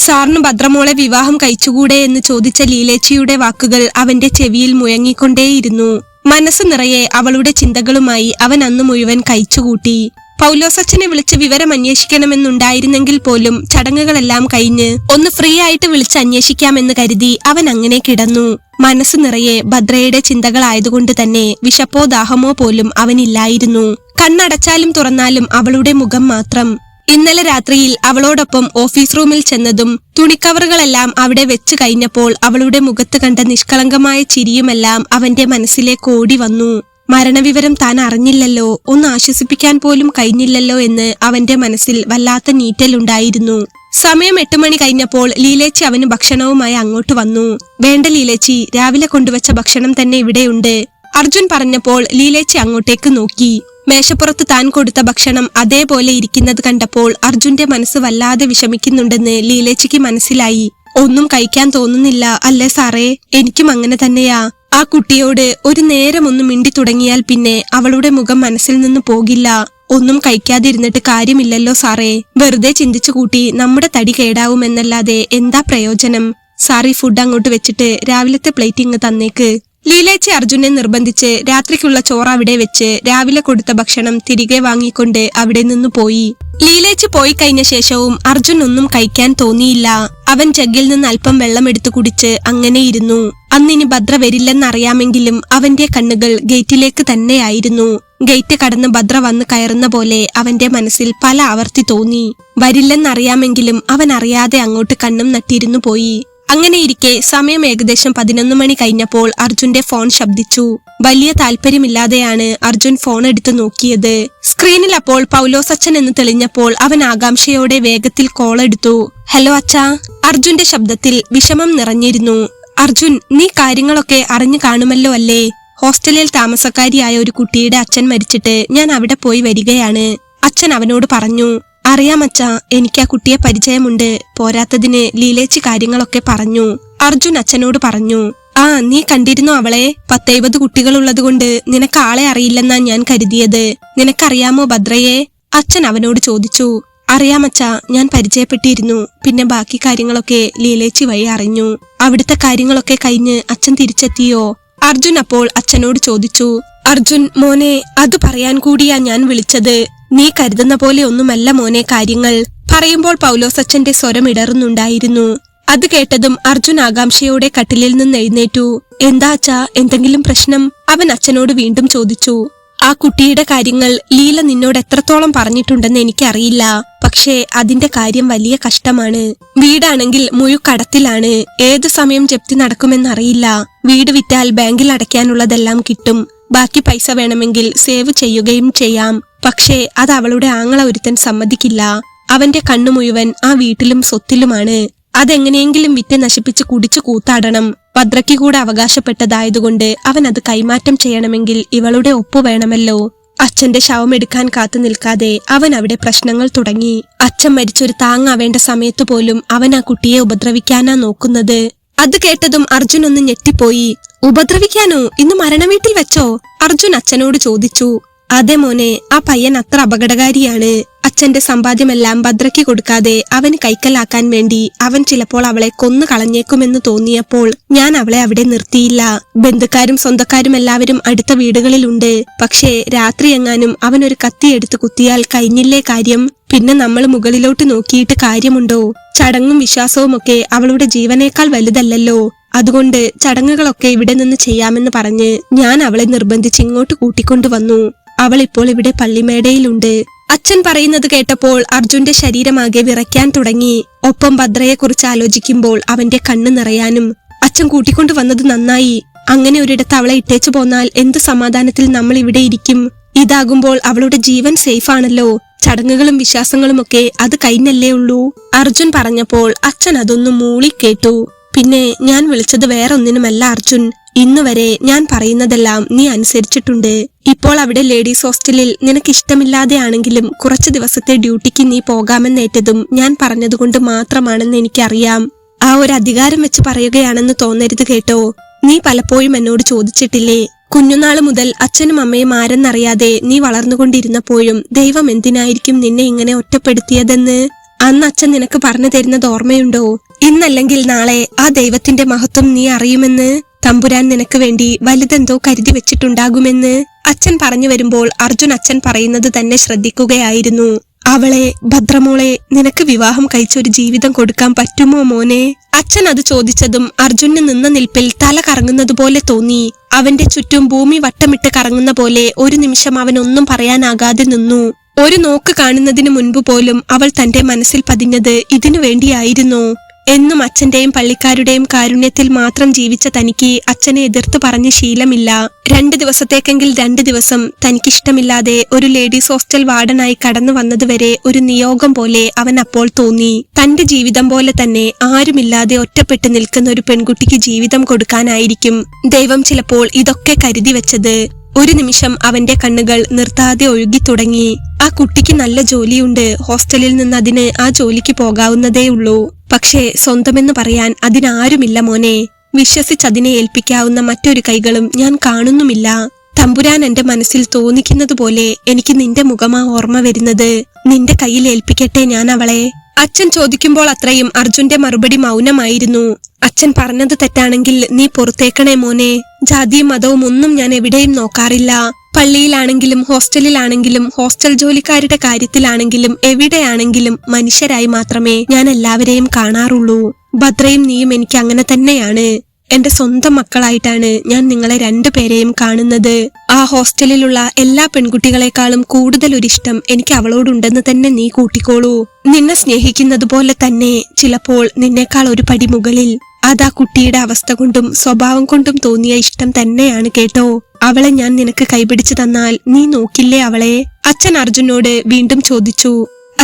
സാറിന് ഭദ്രമോളെ വിവാഹം കഴിച്ചുകൂടെ എന്ന് ചോദിച്ച ലീലേച്ചിയുടെ വാക്കുകൾ അവന്റെ ചെവിയിൽ മുഴങ്ങിക്കൊണ്ടേയിരുന്നു. മനസ്സ് നിറയെ അവളുടെ ചിന്തകളുമായി അവൻ അന്ന് മുഴുവൻ കഴിച്ചുകൂട്ടി. പൗലോസച്ചനെ വിളിച്ച് വിവരം അന്വേഷിക്കണമെന്നുണ്ടായിരുന്നെങ്കിൽ പോലും ചടങ്ങുകളെല്ലാം കഴിഞ്ഞ് ഒന്ന് ഫ്രീ ആയിട്ട് വിളിച്ച് അന്വേഷിക്കാമെന്ന് കരുതി അവൻ അങ്ങനെ കിടന്നു. മനസ്സ് നിറയെ ഭദ്രയുടെ ചിന്തകളായതുകൊണ്ട് തന്നെ വിശപ്പോ ദാഹമോ പോലും അവനില്ലായിരുന്നു. കണ്ണടച്ചാലും തുറന്നാലും അവളുടെ മുഖം മാത്രം. ഇന്നലെ രാത്രിയിൽ അവളോടൊപ്പം ഓഫീസ് റൂമിൽ ചെന്നതും തുണിക്കവറുകളെല്ലാം അവിടെ വെച്ചു കഴിഞ്ഞപ്പോൾ അവളുടെ മുഖത്ത് കണ്ട നിഷ്കളങ്കമായ ചിരിയുമെല്ലാം അവന്റെ മനസ്സിലേക്ക് ഓടി വന്നു. മരണവിവരം താൻ അറിഞ്ഞില്ലല്ലോ, ഒന്ന് ആശ്വസിപ്പിക്കാൻ പോലും കഴിഞ്ഞില്ലല്ലോ എന്ന് അവന്റെ മനസ്സിൽ വല്ലാത്ത നീറ്റലുണ്ടായിരുന്നു. സമയം 8 മണി കഴിഞ്ഞപ്പോൾ ലീലേച്ചി അവന് ഭക്ഷണവുമായി അങ്ങോട്ട് വന്നു. വേണ്ട ലീലേച്ചി, രാവിലെ കൊണ്ടുവച്ച ഭക്ഷണം തന്നെ ഇവിടെയുണ്ട്. അർജുൻ പറഞ്ഞപ്പോൾ ലീലേച്ചി അങ്ങോട്ടേക്ക് നോക്കി. മേശപ്പുറത്ത് താൻ കൊടുത്ത ഭക്ഷണം അതേപോലെ ഇരിക്കുന്നത് കണ്ടപ്പോൾ അർജുന്റെ മനസ്സ് വല്ലാതെ വിഷമിക്കുന്നുണ്ടെന്ന് ലീലേച്ചിക്ക് മനസ്സിലായി. ഒന്നും കഴിക്കാൻ തോന്നുന്നില്ല അല്ലേ സാറേ? എനിക്കും അങ്ങനെ തന്നെയാ. ആ കുട്ടിയോട് ഒരു നേരം ഒന്ന് മിണ്ടി തുടങ്ങിയാൽ പിന്നെ അവളുടെ മുഖം മനസ്സിൽ നിന്ന് പോകില്ല. ഒന്നും കഴിക്കാതിരുന്നിട്ട് കാര്യമില്ലല്ലോ സാറേ. വെറുതെ ചിന്തിച്ചു കൂട്ടി നമ്മുടെ തടി കേടാവുമെന്നല്ലാതെ എന്താ പ്രയോജനം? സാറി ഫുഡ് അങ്ങോട്ട് വെച്ചിട്ട് രാവിലത്തെ പ്ലേറ്റ് ഇങ്ങ് തന്നേക്ക്. ലീലേച്ചി അർജുനെ നിർബന്ധിച്ച് രാത്രിക്കുള്ള ചോറ് അവിടെ വെച്ച് രാവിലെ കൊടുത്ത ഭക്ഷണം തിരികെ വാങ്ങിക്കൊണ്ട് അവിടെ നിന്നു പോയി. ലീലേച്ചി പോയി കഴിഞ്ഞ ശേഷവും അർജുൻ ഒന്നും കഴിക്കാൻ തോന്നിയില്ല. അവൻ ജഗ്ഗിൽ നിന്ന് അല്പം വെള്ളമെടുത്തു കുടിച്ച് അങ്ങനെ ഇരുന്നു. അന്നിനി ഭദ്ര വരില്ലെന്നറിയാമെങ്കിലും അവന്റെ കണ്ണുകൾ ഗേറ്റിലേക്ക് തന്നെയായിരുന്നു. ഗേറ്റ് കടന്ന് ഭദ്ര വന്ന് കയറുന്ന പോലെ അവന്റെ മനസ്സിൽ പല ആവർത്തി തോന്നി. വരില്ലെന്നറിയാമെങ്കിലും അവൻ അറിയാതെ അങ്ങോട്ട് കണ്ണും നട്ടിരുന്നു പോയി. അങ്ങനെയിരിക്കെ സമയം ഏകദേശം 11 മണി കഴിഞ്ഞപ്പോൾ അർജുന്റെ ഫോൺ ശബ്ദിച്ചു. വലിയ താല്പര്യമില്ലാതെയാണ് അർജുൻ ഫോൺ എടുത്തു നോക്കിയത്. സ്ക്രീനിൽ അപ്പോൾ പൗലോസ് അച്ഛൻ എന്ന് തെളിഞ്ഞപ്പോൾ അവൻ ആകാംക്ഷയോടെ വേഗത്തിൽ കോൾ എടുത്തു. ഹലോ അച്ഛാ. അർജുന്റെ ശബ്ദത്തിൽ വിഷമം നിറഞ്ഞിരുന്നു. അർജുൻ, നീ കാര്യങ്ങളൊക്കെ അറിഞ്ഞു കാണുമല്ലോ അല്ലേ? ഹോസ്റ്റലിൽ താമസക്കാരിയായ ഒരു കുട്ടിയുടെ അച്ഛൻ മരിച്ചിട്ട് ഞാൻ അവിടെ പോയി വരികയാണ്. അച്ഛൻ അവനോട് പറഞ്ഞു. അറിയാമച്ചാ, എനിക്ക് ആ കുട്ടിയെ പരിചയമുണ്ട്. പോരാത്തതിന് ലീലേച്ചി കാര്യങ്ങളൊക്കെ പറഞ്ഞു. അർജുൻ അച്ഛനോട് പറഞ്ഞു. ആ, നീ കണ്ടിരുന്നോ അവളെ? 10-20 കുട്ടികളുള്ളത് കൊണ്ട് നിനക്ക് ആളെ അറിയില്ലെന്നാ ഞാൻ കരുതിയത്. നിനക്കറിയാമോ ഭദ്രയെ? അച്ഛൻ അവനോട് ചോദിച്ചു. അറിയാമച്ചാ, ഞാൻ പരിചയപ്പെട്ടിരുന്നു. പിന്നെ ബാക്കി കാര്യങ്ങളൊക്കെ ലീലേച്ചി വഴി അറിഞ്ഞു. അവിടുത്തെ കാര്യങ്ങളൊക്കെ കഴിഞ്ഞ് അച്ഛൻ തിരിച്ചെത്തിയോ? അർജുൻ അപ്പോൾ അച്ഛനോട് ചോദിച്ചു. അർജുൻ മോനെ, അത് പറയാൻ കൂടിയാ ഞാൻ വിളിച്ചത്. നീ കരുതുന്ന പോലെ ഒന്നുമല്ല മോനെ കാര്യങ്ങൾ. പറയുമ്പോൾ പൗലോസ് അച്ഛന്റെ സ്വരം ഇടറുന്നുണ്ടായിരുന്നു. അത് കേട്ടതും അർജുൻ ആകാംക്ഷയോടെ കട്ടിലിൽ നിന്ന് എഴുന്നേറ്റു. എന്താ അച്ഛാ, എന്തെങ്കിലും പ്രശ്നം? അവൻ അച്ഛനോട് വീണ്ടും ചോദിച്ചു. ആ കുട്ടിയുടെ കാര്യങ്ങൾ ലീല നിന്നോട് എത്രത്തോളം പറഞ്ഞിട്ടുണ്ടെന്ന് എനിക്കറിയില്ല. പക്ഷേ അതിന്റെ കാര്യം വലിയ കഷ്ടമാണ്. വീടാണെങ്കിൽ മുഴുക്കടത്തിലാണ്. ഏതു സമയം ജപ്തി നടക്കുമെന്നറിയില്ല. വീട് വിറ്റാൽ ബാങ്കിൽ അടയ്ക്കാനുള്ളതെല്ലാം കിട്ടും. ബാക്കി പൈസ വേണമെങ്കിൽ സേവ് ചെയ്യുകയും ചെയ്യാം. പക്ഷേ അത് അവളുടെ ആങ്ങള ഒരുത്തൻ സമ്മതിക്കില്ല. അവന്റെ കണ്ണു മുഴുവൻ ആ വീട്ടിലും സ്വത്തിലുമാണ്. അതെങ്ങനെയെങ്കിലും വിറ്റ് നശിപ്പിച്ച് കുടിച്ചു കൂത്താടണം. ഭദ്രയ്ക്ക് കൂടെ അവകാശപ്പെട്ടതായതുകൊണ്ട് അവൻ അത് കൈമാറ്റം ചെയ്യണമെങ്കിൽ ഇവളുടെ ഒപ്പു വേണമല്ലോ. അച്ഛന്റെ ശവമെടുക്കാൻ കാത്തു നിൽക്കാതെ അവൻ അവിടെ പ്രശ്നങ്ങൾ തുടങ്ങി. അച്ഛൻ മരിച്ചൊരു താങ്ങാവേണ്ട സമയത്ത് പോലും അവൻ ആ കുട്ടിയെ ഉപദ്രവിക്കാനാ നോക്കുന്നത്. അത് കേട്ടതും അർജുൻ ഒന്ന് ഞെട്ടിപ്പോയി. ഉപദ്രവിക്കാനോ? ഇന്ന് മരണവീട്ടിൽ വെച്ചോ? അർജുൻ അച്ഛനോട് ചോദിച്ചു. അതെ മോനെ, ആ പയ്യൻ അത്ര അപകടകാരിയാണ്. അച്ഛന്റെ സമ്പാദ്യമെല്ലാം ഭദ്രയ്ക്ക് കൊടുക്കാതെ അവന് കൈക്കലാക്കാൻ വേണ്ടി അവൻ ചിലപ്പോൾ അവളെ കൊന്നു കളഞ്ഞേക്കുമെന്ന് തോന്നിയപ്പോൾ ഞാൻ അവളെ അവിടെ നിർത്തിയില്ല. ബന്ധുക്കാരും സ്വന്തക്കാരും എല്ലാവരും അടുത്ത വീടുകളിലുണ്ട്. പക്ഷേ രാത്രി എങ്ങാനും അവനൊരു കത്തിയെടുത്ത് കുത്തിയാൽ കഴിഞ്ഞില്ലേ കാര്യം. പിന്നെ നമ്മൾ മുകളിലോട്ട് നോക്കിയിട്ട് കാര്യമുണ്ടോ? ചടങ്ങും വിശ്വാസവും ഒക്കെ അവളുടെ ജീവനേക്കാൾ വലുതല്ലല്ലോ. അതുകൊണ്ട് ചടങ്ങുകളൊക്കെ ഇവിടെ നിന്ന് ചെയ്യാമെന്ന് പറഞ്ഞ് ഞാൻ അവളെ നിർബന്ധിച്ച് ഇങ്ങോട്ട് കൂട്ടിക്കൊണ്ടുവന്നു. അവൾ ഇപ്പോൾ ഇവിടെ പള്ളിമേടയിലുണ്ട്. അച്ഛൻ പറയുന്നത് കേട്ടപ്പോൾ അർജുന്റെ ശരീരമാകെ വിറയ്ക്കാൻ തുടങ്ങി. ഒപ്പം ഭദ്രയെക്കുറിച്ച് ആലോചിക്കുമ്പോൾ അവന്റെ കണ്ണ് നിറയാനും. അച്ഛൻ കൂട്ടിക്കൊണ്ടുവന്നത് നന്നായി. അങ്ങനെ ഒരിടത്ത് അവളെ ഇട്ടേച്ചു പോന്നാൽ എന്ത് സമാധാനത്തിൽ നമ്മൾ ഇവിടെ ഇരിക്കും? ഇതാകുമ്പോൾ അവളുടെ ജീവൻ സേഫാണല്ലോ. ചടങ്ങുകളും വിശ്വാസങ്ങളും ഒക്കെ അത് കഴിഞ്ഞല്ലേ ഉള്ളൂ. അർജുൻ പറഞ്ഞപ്പോൾ അച്ഛൻ അതൊന്ന് മൂളി കേട്ടു. പിന്നെ ഞാൻ വിളിച്ചത് വേറൊന്നിനുമല്ല അർജുൻ. ഇന്നുവരെ ഞാൻ പറയുന്നതെല്ലാം നീ അനുസരിച്ചിട്ടുണ്ട്. ഇപ്പോൾ അവിടെ ലേഡീസ് ഹോസ്റ്റലിൽ നിനക്ക് ഇഷ്ടമില്ലാതെ ആണെങ്കിലും കുറച്ചു ദിവസത്തെ ഡ്യൂട്ടിക്ക് നീ പോകാമെന്നേറ്റതും ഞാൻ പറഞ്ഞതുകൊണ്ട് മാത്രമാണെന്ന് എനിക്കറിയാം. ആ ഒരു അധികാരം വെച്ച് പറയുകയാണെന്ന് തോന്നരുത് കേട്ടോ. നീ പലപ്പോഴും എന്നോട് ചോദിച്ചിട്ടില്ലേ, കുഞ്ഞുനാള് മുതൽ അച്ഛനും അമ്മയും ആരെന്നറിയാതെ നീ വളർന്നുകൊണ്ടിരുന്നപ്പോഴും ദൈവം എന്തിനായിരിക്കും നിന്നെ ഇങ്ങനെ ഒറ്റപ്പെടുത്തിയതെന്ന്? അന്ന് അച്ഛൻ നിനക്ക് പറഞ്ഞു തരുന്നത് ഓർമ്മയുണ്ടോ? ഇന്നല്ലെങ്കിൽ നാളെ ആ ദൈവത്തിന്റെ മഹത്വം നീ അറിയുമെന്ന്. തമ്പുരാൻ നിനക്ക് വേണ്ടി വലുതെന്തോ കരുതി വെച്ചിട്ടുണ്ടാകുമെന്ന്. അച്ഛൻ പറഞ്ഞു വരുമ്പോൾ അർജുൻ അച്ഛൻ പറയുന്നത് തന്നെ ശ്രദ്ധിക്കുകയായിരുന്നു. അവളെ, ഭദ്രമോളെ, നിനക്ക് വിവാഹം കഴിച്ചൊരു ജീവിതം കൊടുക്കാൻ പറ്റുമോ മോനെ? അച്ഛൻ അത് ചോദിച്ചതും അർജുന് നിന്ന നിൽപ്പിൽ തല കറങ്ങുന്നത് പോലെ തോന്നി. അവന്റെ ചുറ്റും ഭൂമി വട്ടമിട്ട് കറങ്ങുന്ന പോലെ ഒരു നിമിഷം അവൻ ഒന്നും പറയാനാകാതെ നിന്നു. ഒരു നോക്ക് കാണുന്നതിന് മുൻപ് പോലും അവൾ തന്റെ മനസ്സിൽ പതിഞ്ഞത് ഇതിനു വേണ്ടിയായിരുന്നു. എന്നും അച്ഛന്റെയും പള്ളിക്കാരുടെയും കാരുണ്യത്തിൽ മാത്രം ജീവിച്ച തനിക്ക് അച്ഛനെ എതിർത്തു പറഞ്ഞ ശീലമില്ല. 2 ദിവസത്തേക്കെങ്കിൽ 2 ദിവസം തനിക്കിഷ്ടമില്ലാതെ ഒരു ലേഡീസ് ഹോസ്റ്റൽ വാർഡനായി കടന്നു വന്നതുവരെ ഒരു നിയോഗം പോലെ അവൻ അപ്പോൾ തോന്നി. തന്റെ ജീവിതം പോലെ തന്നെ ആരുമില്ലാതെ ഒറ്റപ്പെട്ടു നിൽക്കുന്ന ഒരു പെൺകുട്ടിക്ക് ജീവിതം കൊടുക്കാനായിരിക്കും ദൈവം ചിലപ്പോൾ ഇതൊക്കെ കരുതി വെച്ചത്. ഒരു നിമിഷം അവന്റെ കണ്ണുകൾ നിർത്താതെ ഒഴുകി തുടങ്ങി. ആ കുട്ടിക്ക് നല്ല ജോലിയുണ്ട്. ഹോസ്റ്റലിൽ നിന്ന് അതിന് ആ ജോലിക്ക് പോകാവുന്നതേ ഉള്ളൂ. പക്ഷേ സ്വന്തമെന്ന് പറയാൻ അതിനാരുമില്ല മോനെ. വിശ്വസിച്ചതിനെ ഏൽപ്പിക്കാവുന്ന മറ്റൊരു കൈകളും ഞാൻ കാണുന്നുമില്ല. തമ്പുരാൻ എന്റെ മനസ്സിൽ തോന്നിക്കുന്നത് പോലെ എനിക്ക് നിന്റെ മുഖമാ ഓർമ്മ വരുന്നത്. നിന്റെ കയ്യിൽ ഏൽപ്പിക്കട്ടെ ഞാൻ അവളെ. അച്ഛൻ ചോദിക്കുമ്പോൾ അത്രയും അർജുന്റെ മറുപടി മൗനമായിരുന്നു. അച്ഛൻ പറഞ്ഞത് തെറ്റാണെങ്കിൽ നീ പുറത്തേക്കണേ മോനെ. ജാതിയും മതവും ഒന്നും ഞാൻ എവിടെയും നോക്കാറില്ല. പള്ളിയിലാണെങ്കിലും ഹോസ്റ്റലിലാണെങ്കിലും ഹോസ്റ്റൽ ജോലിക്കാരുടെ കാര്യത്തിലാണെങ്കിലും എവിടെയാണെങ്കിലും മനുഷ്യരായി മാത്രമേ ഞാൻ എല്ലാവരെയും കാണാറുള്ളൂ. ഭദ്രയും നീയും എനിക്ക് അങ്ങനെ തന്നെയാണ്. എന്റെ സ്വന്തം മക്കളായിട്ടാണ് ഞാൻ നിങ്ങളെ 2 പേരെയും കാണുന്നത്. ആ ഹോസ്റ്റലിലുള്ള എല്ലാ പെൺകുട്ടികളെക്കാളും കൂടുതൽ ഒരിഷ്ടം എനിക്ക് അവളോടുണ്ടെന്ന് തന്നെ നീ കൂട്ടിക്കോളൂ. നിന്നെ സ്നേഹിക്കുന്നത് പോലെ തന്നെ, ചിലപ്പോൾ നിന്നേക്കാൾ ഒരു പടി മുകളിൽ. അതാ കുട്ടിയുടെ അവസ്ഥ കൊണ്ടും സ്വഭാവം കൊണ്ടും തോന്നിയ ഇഷ്ടം തന്നെയാണ് കേട്ടോ. അവളെ ഞാൻ നിനക്ക് കൈപിടിച്ചു തന്നാൽ നീ നോക്കില്ലേ അവളെ? അച്ഛൻ അർജുനോട് വീണ്ടും ചോദിച്ചു.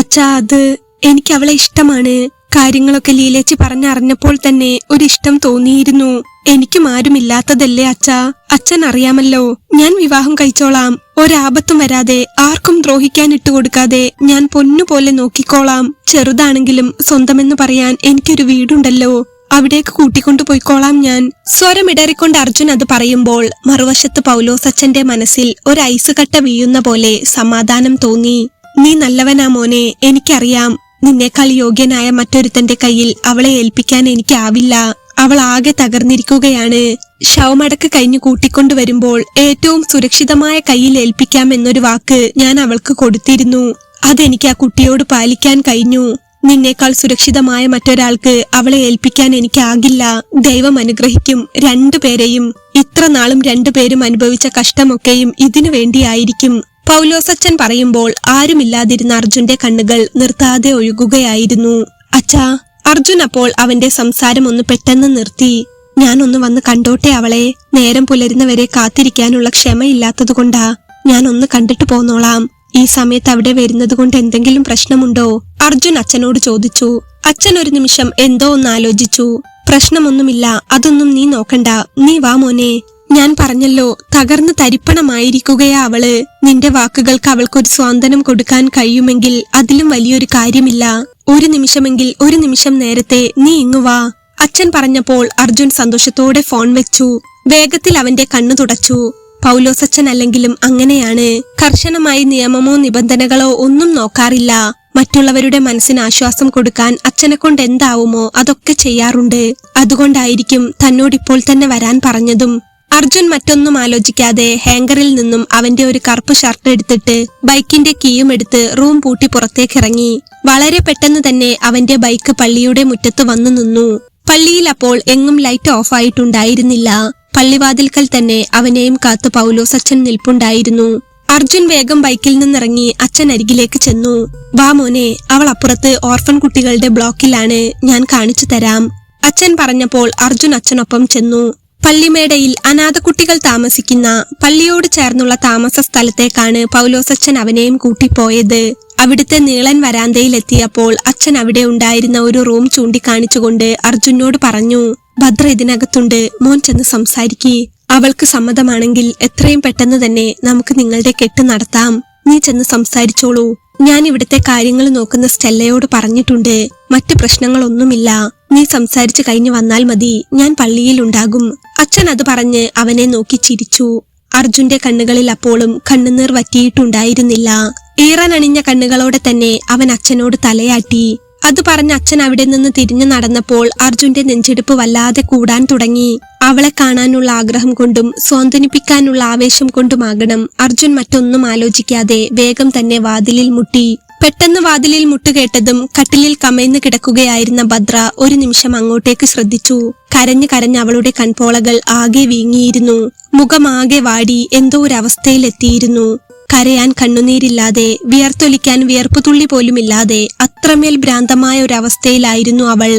അച്ഛാ, അത് എനിക്ക് അവളെ ഇഷ്ടമാണ്. കാര്യങ്ങളൊക്കെ ലീലേച്ചി പറഞ്ഞറിഞ്ഞപ്പോൾ തന്നെ ഒരിഷ്ടം തോന്നിയിരുന്നു. എനിക്കും ആരുമില്ലാത്തതല്ലേ അച്ഛാ? അച്ഛൻ അറിയാമല്ലോ, ഞാൻ വിവാഹം കഴിച്ചോളാം. ഒരാപത്തും വരാതെ ആർക്കും ദ്രോഹിക്കാൻ ഇട്ടുകൊടുക്കാതെ ഞാൻ പൊന്നുപോലെ നോക്കിക്കോളാം. ചെറുതാണെങ്കിലും സ്വന്തമെന്ന് പറയാൻ എനിക്കൊരു വീടുണ്ടല്ലോ, അവിടേക്ക് കൂട്ടിക്കൊണ്ടുപോയിക്കോളാം ഞാൻ. സ്വരമിടറിക്കൊണ്ട് അർജുൻ അത് പറയുമ്പോൾ മറുവശത്ത് പൗലോസ് അച്ഛന്റെ മനസ്സിൽ ഒരു ഐസ് കട്ട വീഴുന്ന പോലെ സമാധാനം തോന്നി. നീ നല്ലവനാ മോനെ, എനിക്കറിയാം. നിന്നേക്കാൾ യോഗ്യനായ മറ്റൊരുത്തന്റെ കയ്യിൽ അവളെ ഏൽപ്പിക്കാൻ എനിക്കാവില്ല. അവൾ ആകെ തകർന്നിരിക്കുകയാണ്. ശവമടക്ക് കഴിഞ്ഞു കൂട്ടിക്കൊണ്ടുവരുമ്പോൾ ഏറ്റവും സുരക്ഷിതമായ കയ്യിൽ ഏൽപ്പിക്കാം എന്നൊരു വാക്ക് ഞാൻ അവൾക്ക് കൊടുത്തിരുന്നു. അതെനിക്ക് ആ കുട്ടിയോട് പാലിക്കാൻ കഴിഞ്ഞു. നിന്നേക്കാൾ സുരക്ഷിതമായ മറ്റൊരാൾക്ക് അവളെ ഏൽപ്പിക്കാൻ എനിക്കാകില്ല. ദൈവം അനുഗ്രഹിക്കും 2 പേരെയും. ഇത്ര നാളും 2 പേരും അനുഭവിച്ച കഷ്ടമൊക്കെയും ഇതിനു വേണ്ടിയായിരിക്കും. പൗലോസച്ചൻ പറയുമ്പോൾ ആരുമില്ലാതിരുന്ന അർജുന്റെ കണ്ണുകൾ നിർത്താതെ ഒഴുകുകയായിരുന്നു. അച്ഛാ, അർജുൻ അപ്പോൾ അവന്റെ സംസാരം ഒന്ന് പെട്ടെന്ന് നിർത്തി. ഞാനൊന്ന് വന്ന് കണ്ടോട്ടെ അവളെ. നേരം പുലരുന്നവരെ കാത്തിരിക്കാനുള്ള ക്ഷമയില്ലാത്തതുകൊണ്ടാ. ഞാൻ ഒന്ന് കണ്ടിട്ട് പോന്നോളാം. ഈ സമയത്ത് അവിടെ വരുന്നത് കൊണ്ട് എന്തെങ്കിലും പ്രശ്നമുണ്ടോ? അർജുൻ അച്ഛനോട് ചോദിച്ചു. അച്ഛൻ ഒരു നിമിഷം എന്തോ ഒന്ന് ആലോചിച്ചു. പ്രശ്നമൊന്നുമില്ല, അതൊന്നും നീ നോക്കണ്ട. നീ വാ മോനെ. ഞാൻ പറഞ്ഞല്ലോ, തകർന്ന് തരിപ്പണമായിരിക്കുകയാ അവള്. നിന്റെ വാക്കുകൾക്ക് അവൾക്കൊരു സ്വാന്തനം കൊടുക്കാൻ കഴിയുമെങ്കിൽ അതിലും വലിയൊരു കാര്യമില്ല. ഒരു നിമിഷമെങ്കിൽ ഒരു നിമിഷം നേരത്തെ നീ ഇങ്ങു വാ. അച്ഛൻ പറഞ്ഞപ്പോൾ അർജുൻ സന്തോഷത്തോടെ ഫോൺ വെച്ചു. വേഗത്തിൽ അവന്റെ കണ്ണു തുടച്ചു. പൗലോസച്ചൻ അല്ലെങ്കിലും അങ്ങനെയാണ്. കർശനമായി നിയമമോ നിബന്ധനകളോ ഒന്നും നോക്കാറില്ല. മറ്റുള്ളവരുടെ മനസ്സിന് ആശ്വാസം കൊടുക്കാൻ അച്ഛനെ കൊണ്ട് എന്താവുമോ അതൊക്കെ ചെയ്യാറുണ്ട്. അതുകൊണ്ടായിരിക്കും തന്നോടിപ്പോൾ തന്നെ വരാൻ പറഞ്ഞതും. അർജുൻ മറ്റൊന്നും ആലോചിക്കാതെ ഹാങ്കറിൽ നിന്നും അവന്റെ ഒരു കറുപ്പ് ഷർട്ട് എടുത്തിട്ട് ബൈക്കിന്റെ കീയും എടുത്ത് റൂം പൂട്ടി പുറത്തേക്കിറങ്ങി. വളരെ പെട്ടെന്ന് തന്നെ അവന്റെ ബൈക്ക് പള്ളിയുടെ മുറ്റത്ത് വന്നു നിന്നു. പള്ളിയിൽ അപ്പോൾ എങ്ങും ലൈറ്റ് ഓഫ് ആയിട്ടുണ്ടായിരുന്നില്ല. പള്ളിവാതിൽക്കൽ തന്നെ അവനെയും കാത്ത് പൗലോസച്ചൻ നിൽപ്പുണ്ടായിരുന്നു. അർജുൻ വേഗം ബൈക്കിൽ നിന്നിറങ്ങി അച്ഛൻ അരികിലേക്ക് ചെന്നു. വാ മോനെ, അവൾ അപ്പുറത്ത് ഓർഫൻ കുട്ടികളുടെ ബ്ലോക്കിലാണ്, ഞാൻ കാണിച്ചു തരാം. അച്ഛൻ പറഞ്ഞപ്പോൾ അർജുൻ അച്ഛനൊപ്പം ചെന്നു. പള്ളിമേടയിൽ അനാഥ കുട്ടികൾ താമസിക്കുന്ന പള്ളിയോട് ചേർന്നുള്ള താമസ സ്ഥലത്തേക്കാണ് പൗലോസച്ചൻ അവനെയും കൂട്ടിപ്പോയത്. അവിടുത്തെ നീളൻ വരാന്തയിൽ എത്തിയപ്പോൾ അച്ഛൻ അവിടെ ഉണ്ടായിരുന്ന ഒരു റൂം ചൂണ്ടിക്കാണിച്ചുകൊണ്ട് അർജുനോട് പറഞ്ഞു. ഭദ്ര ഇതിനകത്തുണ്ട്, മോൻ ചെന്ന് സംസാരിക്കേ. അവൾക്ക് സമ്മതമാണെങ്കിൽ എത്രയും പെട്ടെന്ന് തന്നെ നമുക്ക് നിങ്ങളുടെ കെട്ട് നടത്താം. നീ ചെന്ന് സംസാരിച്ചോളൂ. ഞാൻ ഇവിടുത്തെ കാര്യങ്ങൾ നോക്കുന്ന സ്റ്റെല്ലയോട് പറഞ്ഞിട്ടുണ്ട്. മറ്റു പ്രശ്നങ്ങളൊന്നുമില്ല. നീ സംസാരിച്ചു കഴിഞ്ഞു വന്നാൽ മതി, ഞാൻ പള്ളിയിൽ ഉണ്ടാകും. അച്ഛൻ അത് പറഞ്ഞ് അവനെ നോക്കി ചിരിച്ചു. അർജുന്റെ കണ്ണുകളിൽ അപ്പോഴും കണ്ണുനീർ വറ്റിയിട്ടുണ്ടായിരുന്നില്ല. ഈറനണിഞ്ഞ കണ്ണുകളോടെ തന്നെ അവൻ അച്ഛനോട് തലയാട്ടി. അത് പറഞ്ഞ് അച്ഛൻ അവിടെ നിന്ന് തിരിഞ്ഞു നടന്നപ്പോൾ അർജുന്റെ നെഞ്ചെടുപ്പ് വല്ലാതെ കൂടാൻ തുടങ്ങി. അവളെ കാണാനുള്ള ആഗ്രഹം കൊണ്ടും സ്വാന്തനിപ്പിക്കാനുള്ള ആവേശം കൊണ്ടുമാകണം അർജുൻ മറ്റൊന്നും ആലോചിക്കാതെ വേഗം തന്നെ വാതിലിൽ മുട്ടി. പെട്ടെന്ന് വാതിലിൽ മുട്ടുകേട്ടതും കട്ടിലിൽ കമഴ്ന്നു കിടക്കുകയായിരുന്ന ഭദ്ര ഒരു നിമിഷം അങ്ങോട്ടേക്ക് ശ്രദ്ധിച്ചു. കരഞ്ഞു കരഞ്ഞ് അവളുടെ കൺപോളകൾ ആകെ വീങ്ങിയിരുന്നു. മുഖമാകെ വാടി എന്തോ ഒരവസ്ഥയിലെത്തിയിരുന്നു. കരയാൻ കണ്ണുനീരില്ലാതെ, വിയർത്തൊലിക്കാൻ വിയർപ്പുതുള്ളി പോലുമില്ലാതെ അത്രമേൽ ഭ്രാന്തമായ ഒരവസ്ഥയിലായിരുന്നു അവൾ.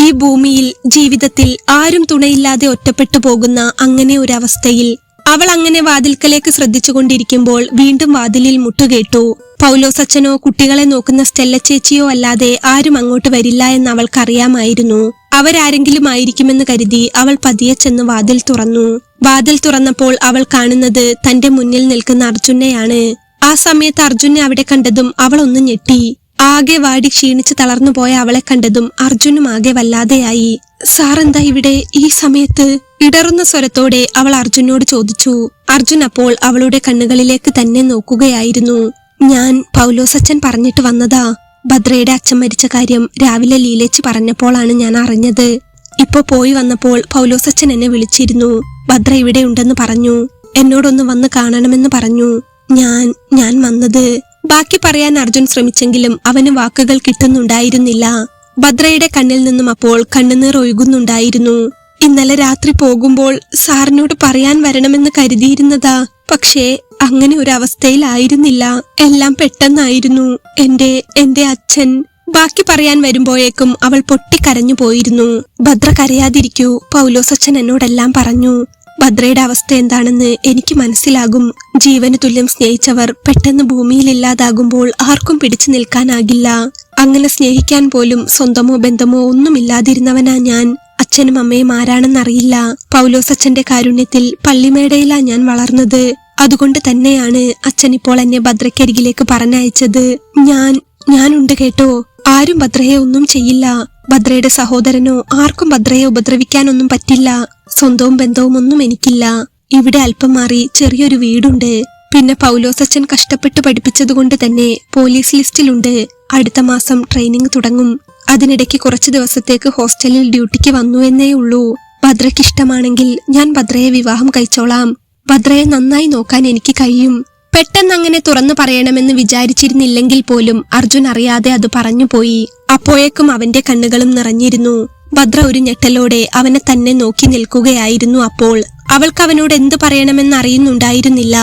ഈ ഭൂമിയിൽ ജീവിതത്തിൽ ആരും തുണയില്ലാതെ ഒറ്റപ്പെട്ടു പോകുന്ന അങ്ങനെ ഒരവസ്ഥയിൽ അവൾ അങ്ങനെ വാതിൽക്കലേക്ക് ശ്രദ്ധിച്ചുകൊണ്ടിരിക്കുമ്പോൾ വീണ്ടും വാതിലിൽ മുട്ടുകേട്ടു. പൗലോസച്ചനോ കുട്ടികളെ നോക്കുന്ന സ്റ്റെല്ല ചേച്ചിയോ അല്ലാതെ ആരും അങ്ങോട്ട് വരില്ല എന്ന് അവൾക്കറിയാമായിരുന്നു. അവരാരെങ്കിലും ആയിരിക്കുമെന്ന് കരുതി അവൾ പതിയെ ചെന്ന് വാതിൽ തുറന്നു. വാതിൽ തുറന്നപ്പോൾ അവൾ കാണുന്നത് തന്റെ മുന്നിൽ നിൽക്കുന്ന അർജുനെയാണ്. ആ സമയത്ത് അർജുനെ അവിടെ കണ്ടതും അവൾ ഒന്ന് ഞെട്ടി. ആകെ വാടി ക്ഷീണിച്ച് തളർന്നു പോയ അവളെ കണ്ടതും അർജുനും ആകെ വല്ലാതെയായി. സാറെന്താ ഇവിടെ ഈ സമയത്ത്? ഇടറുന്ന സ്വരത്തോടെ അവൾ അർജുനോട് ചോദിച്ചു. അർജുൻ അപ്പോൾ അവളുടെ കണ്ണുകളിലേക്ക് തന്നെ നോക്കുകയായിരുന്നു. ഞാൻ പൗലോസച്ചൻ പറഞ്ഞിട്ട് വന്നതാ. ഭദ്രയുടെ അച്ഛൻ മരിച്ച കാര്യം രാവിലെ ലീലേച്ചി പറഞ്ഞപ്പോഴാണ് ഞാൻ അറിഞ്ഞത്. ഇപ്പൊ പോയി വന്നപ്പോൾ പൗലോസച്ചൻ എന്നെ വിളിച്ചിരുന്നു. ഭദ്ര ഇവിടെ ഉണ്ടെന്ന് പറഞ്ഞു. എന്നോടൊന്ന് വന്ന് കാണണമെന്ന് പറഞ്ഞു. ഞാൻ വന്നത്. ബാക്കി പറയാൻ അർജുൻ ശ്രമിച്ചെങ്കിലും അവന് വാക്കുകൾ കിട്ടുന്നുണ്ടായിരുന്നില്ല. ഭദ്രയുടെ കണ്ണിൽ നിന്നും അപ്പോൾ കണ്ണുനീർ ഒഴുകുന്നുണ്ടായിരുന്നു. ഇന്നലെ രാത്രി പോകുമ്പോൾ സാറിനോട് പറയാൻ വരണമെന്ന് കരുതിയിരുന്നതാ. പക്ഷേ അങ്ങനെ ഒരു അവസ്ഥയിലായിരുന്നില്ല. എല്ലാം പെട്ടെന്നായിരുന്നു. എന്റെ അച്ഛൻ. ബാക്കി പറയാൻ വരുമ്പോഴേക്കും അവൾ പൊട്ടിക്കരഞ്ഞു പോയിരുന്നു. ഭദ്ര കരയാതിരിക്കൂ, പൗലോസച്ചൻ എന്നോടെല്ലാം പറഞ്ഞു. ഭദ്രയുടെ അവസ്ഥ എന്താണെന്ന് എനിക്ക് മനസ്സിലാകും. ജീവന് തുല്യം സ്നേഹിച്ചവർ പെട്ടെന്ന് ഭൂമിയിൽ ഇല്ലാതാകുമ്പോൾ ആർക്കും പിടിച്ചു നിൽക്കാനാകില്ല. അങ്ങനെ സ്നേഹിക്കാൻ പോലും സ്വന്തമോ ബന്ധമോ ഒന്നുമില്ലാതിരുന്നവനാ ഞാൻ. അച്ഛനും അമ്മയും ആരാണെന്നറിയില്ല. പൗലോസച്ചന്റെ കാരുണ്യത്തിൽ പള്ളിമേടയിലാ ഞാൻ വളർന്നത്. അതുകൊണ്ട് തന്നെയാണ് അച്ഛൻ ഇപ്പോൾ എന്നെ ഭദ്രക്കരികിലേക്ക് പറഞ്ഞയച്ചത്. ഞാനുണ്ട് കേട്ടോ. ആരും ഭദ്രയെ ഒന്നും ചെയ്യില്ല. ഭദ്രയുടെ സഹോദരനോ ആർക്കും ഭദ്രയെ ഉപദ്രവിക്കാനൊന്നും പറ്റില്ല. സ്വന്തവും ബന്ധവും ഒന്നും എനിക്കില്ല. ഇവിടെ അല്പം മാറി ചെറിയൊരു വീടുണ്ട്. പിന്നെ പൗലോസച്ചൻ കഷ്ടപ്പെട്ട് പഠിപ്പിച്ചതുകൊണ്ട് തന്നെ പോലീസ് ലിസ്റ്റിലുണ്ട്. അടുത്ത മാസം ട്രെയിനിങ് തുടങ്ങും. അതിനിടയ്ക്ക് കുറച്ചു ദിവസത്തേക്ക് ഹോസ്റ്റലിൽ ഡ്യൂട്ടിക്ക് വന്നു എന്നേ ഉള്ളൂ. ഭദ്രയ്ക്ക് ഇഷ്ടമാണെങ്കിൽ ഞാൻ ഭദ്രയെ വിവാഹം കഴിച്ചോളാം. ഭദ്രയെ നന്നായി നോക്കാൻ എനിക്ക് കഴിയും. പെട്ടെന്ന് അങ്ങനെ തുറന്നു പറയണമെന്ന് വിചാരിച്ചിരുന്നില്ലെങ്കിൽ പോലും അർജുൻ അറിയാതെ അത് പറഞ്ഞുപോയി. അപ്പോഴേക്കും അവന്റെ കണ്ണുകളും നിറഞ്ഞിരുന്നു. ഭദ്ര ഒരു ഞെട്ടലോടെ അവനെ തന്നെ നോക്കി നിൽക്കുകയായിരുന്നു. അപ്പോൾ അവൾക്ക് അവനോട് എന്തു പറയണമെന്ന് അറിയുന്നുണ്ടായിരുന്നില്ല.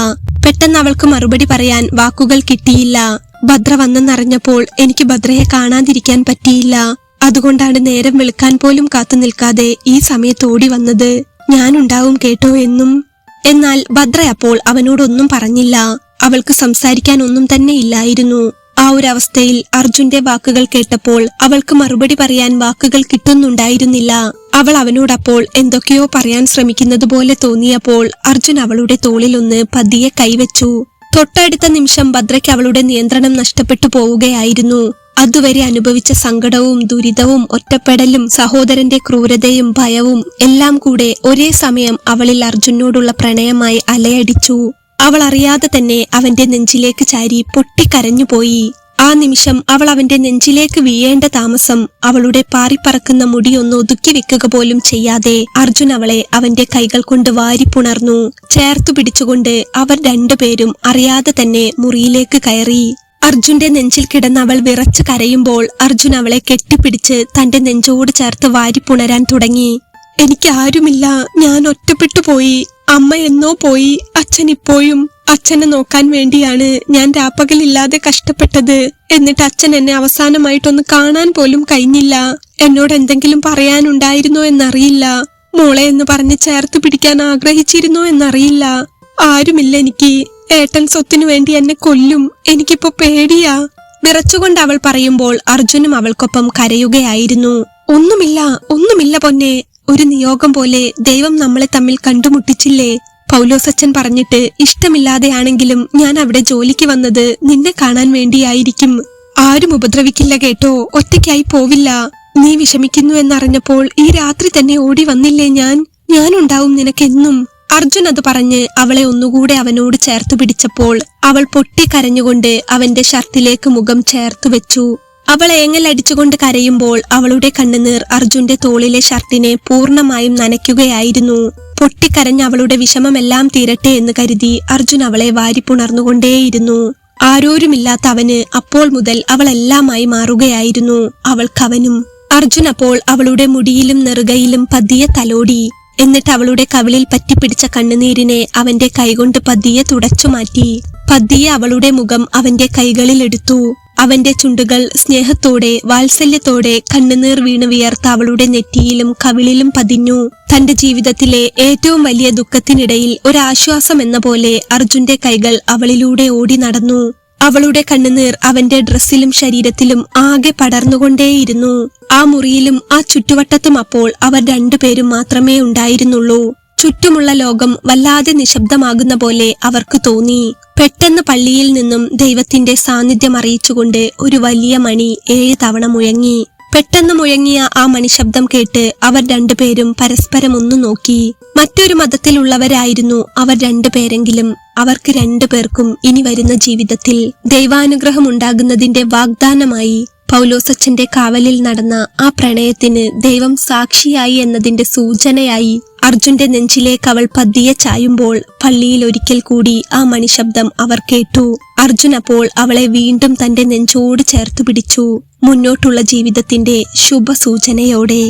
പെട്ടെന്ന് അവൾക്ക് മറുപടി പറയാൻ വാക്കുകൾ കിട്ടിയില്ല. ഭദ്ര വന്നെന്നറിഞ്ഞപ്പോൾ എനിക്ക് ഭദ്രയെ കാണാതിരിക്കാൻ പറ്റിയില്ല. അതുകൊണ്ടാണ് നേരം വെളുക്കാൻ പോലും കാത്തു നിൽക്കാതെ ഈ സമയത്ത് ഓടി വന്നത്. ഞാനുണ്ടാവും കേട്ടോ എന്നും. എന്നാൽ ഭദ്ര അപ്പോൾ അവനോടൊന്നും പറഞ്ഞില്ല. അവൾക്ക് സംസാരിക്കാൻ ഒന്നും തന്നെ ഇല്ലായിരുന്നു. ആ ഒരു അവസ്ഥയിൽ അർജുന്റെ വാക്കുകൾ കേട്ടപ്പോൾ അവൾക്ക് മറുപടി പറയാൻ വാക്കുകൾ കിട്ടുന്നുണ്ടായിരുന്നില്ല. അവൾ അവനോടപ്പോൾ എന്തൊക്കെയോ പറയാൻ ശ്രമിക്കുന്നത് പോലെ തോന്നിയപ്പോൾ അർജുൻ അവളുടെ തോളിലൊന്ന് പതിയെ കൈവച്ചു. തൊട്ടടുത്ത നിമിഷം ഭദ്രയ്ക്ക് അവളുടെ നിയന്ത്രണം നഷ്ടപ്പെട്ടു പോവുകയായിരുന്നു. അതുവരെ അനുഭവിച്ച സങ്കടവും ദുരിതവും ഒറ്റപ്പെടലും സഹോദരന്റെ ക്രൂരതയും ഭയവും എല്ലാം കൂടെ ഒരേ സമയം അവളിൽ അർജുനോടുള്ള പ്രണയമായി അലയടിച്ചു. അവൾ അറിയാതെ തന്നെ അവന്റെ നെഞ്ചിലേക്ക് ചാരി പൊട്ടിക്കരഞ്ഞുപോയി. ആ നിമിഷം അവൾ അവന്റെ നെഞ്ചിലേക്ക് വീഴേണ്ട താമസം അവളുടെ പാറിപ്പറക്കുന്ന മുടിയൊന്ന് ഒതുക്കി വെക്കുക പോലും ചെയ്യാതെ അർജുൻ അവളെ അവന്റെ കൈകൾ കൊണ്ട് വാരിപ്പുണർന്നു. ചേർത്തു പിടിച്ചുകൊണ്ട് അവർ രണ്ടുപേരും അറിയാതെ തന്നെ മുറിയിലേക്ക് കയറി. അർജുന്റെ നെഞ്ചിൽ കിടന്ന് അവൾ വിറച്ച് കരയുമ്പോൾ അർജുൻ അവളെ കെട്ടിപ്പിടിച്ച് തന്റെ നെഞ്ചോട് ചേർത്ത് വാരിപ്പുണരാൻ തുടങ്ങി. എനിക്ക് ആരുമില്ല, ഞാൻ ഒറ്റപ്പെട്ടു പോയി. അമ്മ എന്നോ പോയി, അച്ഛൻ ഇപ്പോഴും. അച്ഛനെ നോക്കാൻ വേണ്ടിയാണ് ഞാൻ രാപ്പകലില്ലാതെ കഷ്ടപ്പെട്ടത്. എന്നിട്ട് അച്ഛൻ എന്നെ അവസാനമായിട്ടൊന്ന് കാണാൻ പോലും കഴിഞ്ഞില്ല. എന്നോട് എന്തെങ്കിലും പറയാനുണ്ടായിരുന്നോ എന്നറിയില്ല. മോളെ എന്ന് പറഞ്ഞ് ചേർത്ത് പിടിക്കാൻ ആഗ്രഹിച്ചിരുന്നോ എന്നറിയില്ല. ആരുമില്ല എനിക്ക്. ഏട്ടൻ സ്വത്തിനു വേണ്ടി എന്നെ കൊല്ലും. എനിക്കിപ്പോ പേടിയാ. വിറച്ചുകൊണ്ട് അവൾ പറയുമ്പോൾ അർജുനും അവൾക്കൊപ്പം കരയുകയായിരുന്നു. ഒന്നുമില്ല പൊന്നെ. ഒരു നിയോഗം പോലെ ദൈവം നമ്മളെ തമ്മിൽ കണ്ടുമുട്ടിച്ചില്ലേ? പൗലോസച്ചൻ പറഞ്ഞിട്ട് ഇഷ്ടമില്ലാതെയാണെങ്കിലും ഞാൻ അവിടെ ജോലിക്ക് വന്നത് നിന്നെ കാണാൻ വേണ്ടിയായിരിക്കും. ആരും ഉപദ്രവിക്കില്ല കേട്ടോ. ഒറ്റയ്ക്കായി പോവില്ല. നീ വിഷമിക്കുന്നു എന്നറിഞ്ഞപ്പോൾ ഈ രാത്രി തന്നെ ഓടി വന്നില്ലേ ഞാനുണ്ടാവും നിനക്കെന്നും. അർജുൻ അത് പറഞ്ഞ് അവളെ ഒന്നുകൂടെ അവനോട് ചേർത്തു പിടിച്ചപ്പോൾ അവൾ പൊട്ടിക്കരഞ്ഞുകൊണ്ട് അവന്റെ ഷർട്ടിലേക്ക് മുഖം ചേർത്തു വെച്ചു. അവൾ ഏങ്ങലടിച്ചുകൊണ്ട് കരയുമ്പോൾ അവളുടെ കണ്ണുനീർ അർജുന്റെ തോളിലെ ഷർട്ടിനെ പൂർണ്ണമായും നനയ്ക്കുകയായിരുന്നു. പൊട്ടിക്കരഞ്ഞ അവളുടെ വിഷമമെല്ലാം തീരട്ടെ എന്ന് കരുതി അർജുൻ അവളെ വാരിപ്പുണർന്നുകൊണ്ടേയിരുന്നു. ആരോരുമില്ലാത്ത അവന് അപ്പോൾ മുതൽ അവൾ എല്ലാമായി മാറുകയായിരുന്നു. അവൾക്കവനും. അർജുൻ അപ്പോൾ അവളുടെ മുടിയിലും നെറുകയിലും പതിയെ തലോടി. എന്നിട്ട് അവളുടെ കവിളിൽ പറ്റിപ്പിടിച്ച കണ്ണുനീരിനെ അവന്റെ കൈകൊണ്ട് പതിയെ തുടച്ചു മാറ്റി. പതിയെ അവളുടെ മുഖം അവന്റെ കൈകളിൽ എടുത്തു. അവന്റെ ചുണ്ടുകൾ സ്നേഹത്തോടെ വാത്സല്യത്തോടെ കണ്ണുനീർ വീണ് വിയർത്ത അവളുടെ നെറ്റിയിലും കവിളിലും പതിഞ്ഞു. തന്റെ ജീവിതത്തിലെ ഏറ്റവും വലിയ ദുഃഖത്തിനിടയിൽ ഒരാശ്വാസം എന്ന പോലെ അർജുന്റെ കൈകൾ അവളിലൂടെ ഓടി നടന്നു. അവളുടെ കണ്ണുനീർ അവന്റെ ഡ്രസ്സിലും ശരീരത്തിലും ആകെ പടർന്നുകൊണ്ടേയിരുന്നു. ആ മുറിയിലും ആ ചുറ്റുവട്ടത്തും അപ്പോൾ അവർ രണ്ടുപേരും മാത്രമേ ഉണ്ടായിരുന്നുള്ളൂ. ചുറ്റുമുള്ള ലോകം വല്ലാതെ നിശബ്ദമാകുന്ന പോലെ അവർക്ക് തോന്നി. പെട്ടെന്ന് പള്ളിയിൽ നിന്നും ദൈവത്തിന്റെ സാന്നിധ്യം അറിയിച്ചുകൊണ്ട് ഒരു വലിയ മണി 7 തവണ മുഴങ്ങി. പെട്ടെന്ന് മുഴങ്ങിയ ആ മണിശബ്ദം കേട്ട് അവർ രണ്ടുപേരും പരസ്പരം ഒന്നു നോക്കി. മറ്റൊരു മതത്തിലുള്ളവരായിരുന്നു അവർ രണ്ടുപേരെങ്കിലും അവർക്ക് രണ്ടുപേർക്കും ഇനി വരുന്ന ജീവിതത്തിൽ ദൈവാനുഗ്രഹം ഉണ്ടാകുന്നതിന്റെ വാഗ്ദാനമായി പൗലോസച്ചന്റെ കാവലിൽ നടന്ന ആ പ്രണയത്തിന് ദൈവം സാക്ഷിയായി എന്നതിന്റെ സൂചനയായി അർജുന്റെ നെഞ്ചിലേക്ക് അവൾ പതിയെ ചായുമ്പോൾ പള്ളിയിൽ ഒരിക്കൽ കൂടി ആ മണിശബ്ദം അവർ കേട്ടു. അർജുൻ അപ്പോൾ അവളെ വീണ്ടും തന്റെ നെഞ്ചോട് ചേർത്തു പിടിച്ചു. മുന്നോട്ടുള്ള ജീവിതത്തിന്റെ ശുഭസൂചനയോടെ.